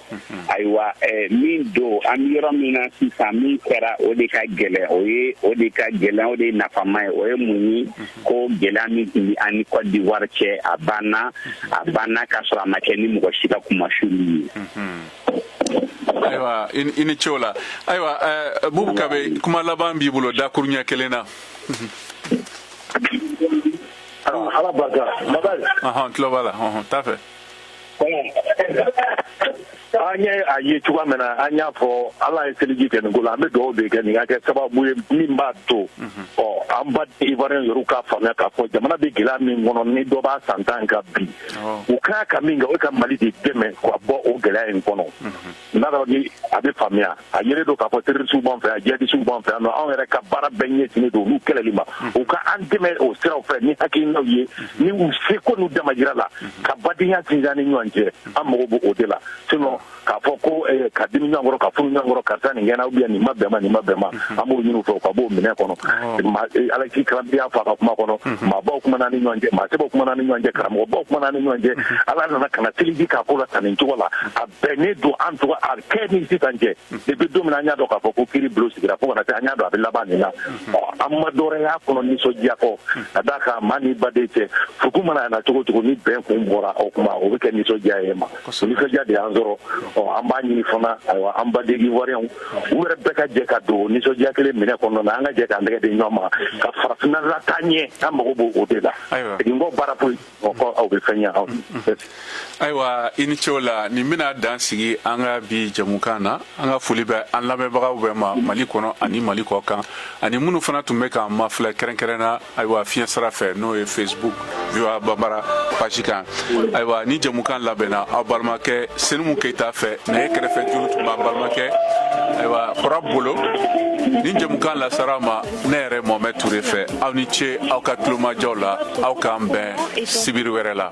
ayiwa min don an bɛ yɔrɔ min na sisan min kɛra o de ka gɛlɛn o de ka gɛlɛn o de ye nafama ye o ye mun ye ko gɛlɛya min tun bɛ an ni Côte d'Ivoire cɛ a banna k'a sɔrɔ a ma kɛ ni mɔgɔ si ka kuma suli ye. Ayiwa i ni ce o la ayiwa Bubu Kabe kuma laban b'i bolo dakuru ɲɛ kelen na. Ala barika Mamadu. Tulo b'a la t'a fɛ. An ye a ye cogoya min na an y'a fɔ Ala ye seliji kɛ nin ko la an bɛ dugawu de kɛ nin ka kɛ sababu ye min b'a to an ba Ivoirien yɛrɛw k'a faamuya k'a fɔ jamana bɛ gɛlɛya min kɔnɔ ni dɔ b'a san tan ka bi u kan ka min kɛ o ka Mali de dɛmɛ k'a bɔ o gɛlɛya in kɔnɔ n'a dɔn ni a bɛ faamuya a yelen don k'a fɔ terroriste b'an fɛ yan djihadiste b'an fɛ yan nɔ anw yɛrɛ ka baara bɛɛ ɲɛsinnen don olu kɛlɛli ma u ka an dɛmɛ o siraw fɛ ni hakilinaw ye ni u seko n'u damajira la ka badenya sinsin ni ɲɔgɔn cɛ an mago b'o o de la sinon k'a fɔ ko ka dimi ɲɔgɔn kɔrɔ ka furu ɲɔgɔn kɔrɔ karisa nin kɛna ubiyɛn nin ma bɛn ma an b'o ɲini u fɛ u ka b'o minɛ kɔnɔ Ala k'i karamɔgɔ y'a fɔ a ka kuma kɔnɔ maabaw kumana ni ɲɔgɔn cɛ maasɛbɛw kumana ni ɲɔgɔn cɛ karamɔgɔbaw kumana ni ɲɔgɔn cɛ Ala nana ka na seliji k'a ko la ta nin cogo la a bɛnnen don an tɔgɔ a kɛ ni sisan cɛ depuis don min na an y'a dɔn k'a fɔ ko kiiri bulon sigira fo ka na se an y'a dɔn a bɛ laban nin na an ma dɔwɛrɛ y'a kɔnɔ nisɔndiya kɔ ka d'a kan maa ni baden cɛ fugu mana na cogo cogo ni bɛn kun bɔra o kuma o bɛ kɛ nisɔndiya ye ma nisɔndiya de y'an sɔrɔ an b'a ɲini fana ayiwa an baden Ivoirien u yɛrɛ bɛɛ ka jɛ ka don nisɔndiya kelen minɛ kɔnɔ na an ka jɛ k'an tɛgɛ di ɲɔgɔn ma ka farafinna lataa ɲɛ an mago b'o o de la n ko baara foyi ko aw bɛ fɛn ɲɛ aw ayiwa i ni ce o la nin bɛna dan sigi an ka bi jamukan na an ka foli bɛ an lamɛnbagaw bɛɛ ma Mali kɔnɔ ani Mali kɔ kan ani minnu fana tun bɛ k'an mafilɛ kɛrɛnkɛrɛn na ayiwa fiɲɛ sira fɛ n'o ye Facebook VOA Bambara page kan ayiwa ni jamukan labɛnna aw balimakɛ Senimu Keyita fɛ na ye kɛrɛfɛ juru tun b'a balimakɛ ayiwa Kɔrɔ Bolo ni jamukan lasara ma ne yɛrɛ Mohamed Ture fɛ aw ni ce aw ka tulomajɔw la aw k'an bɛn sibiri wɛrɛ la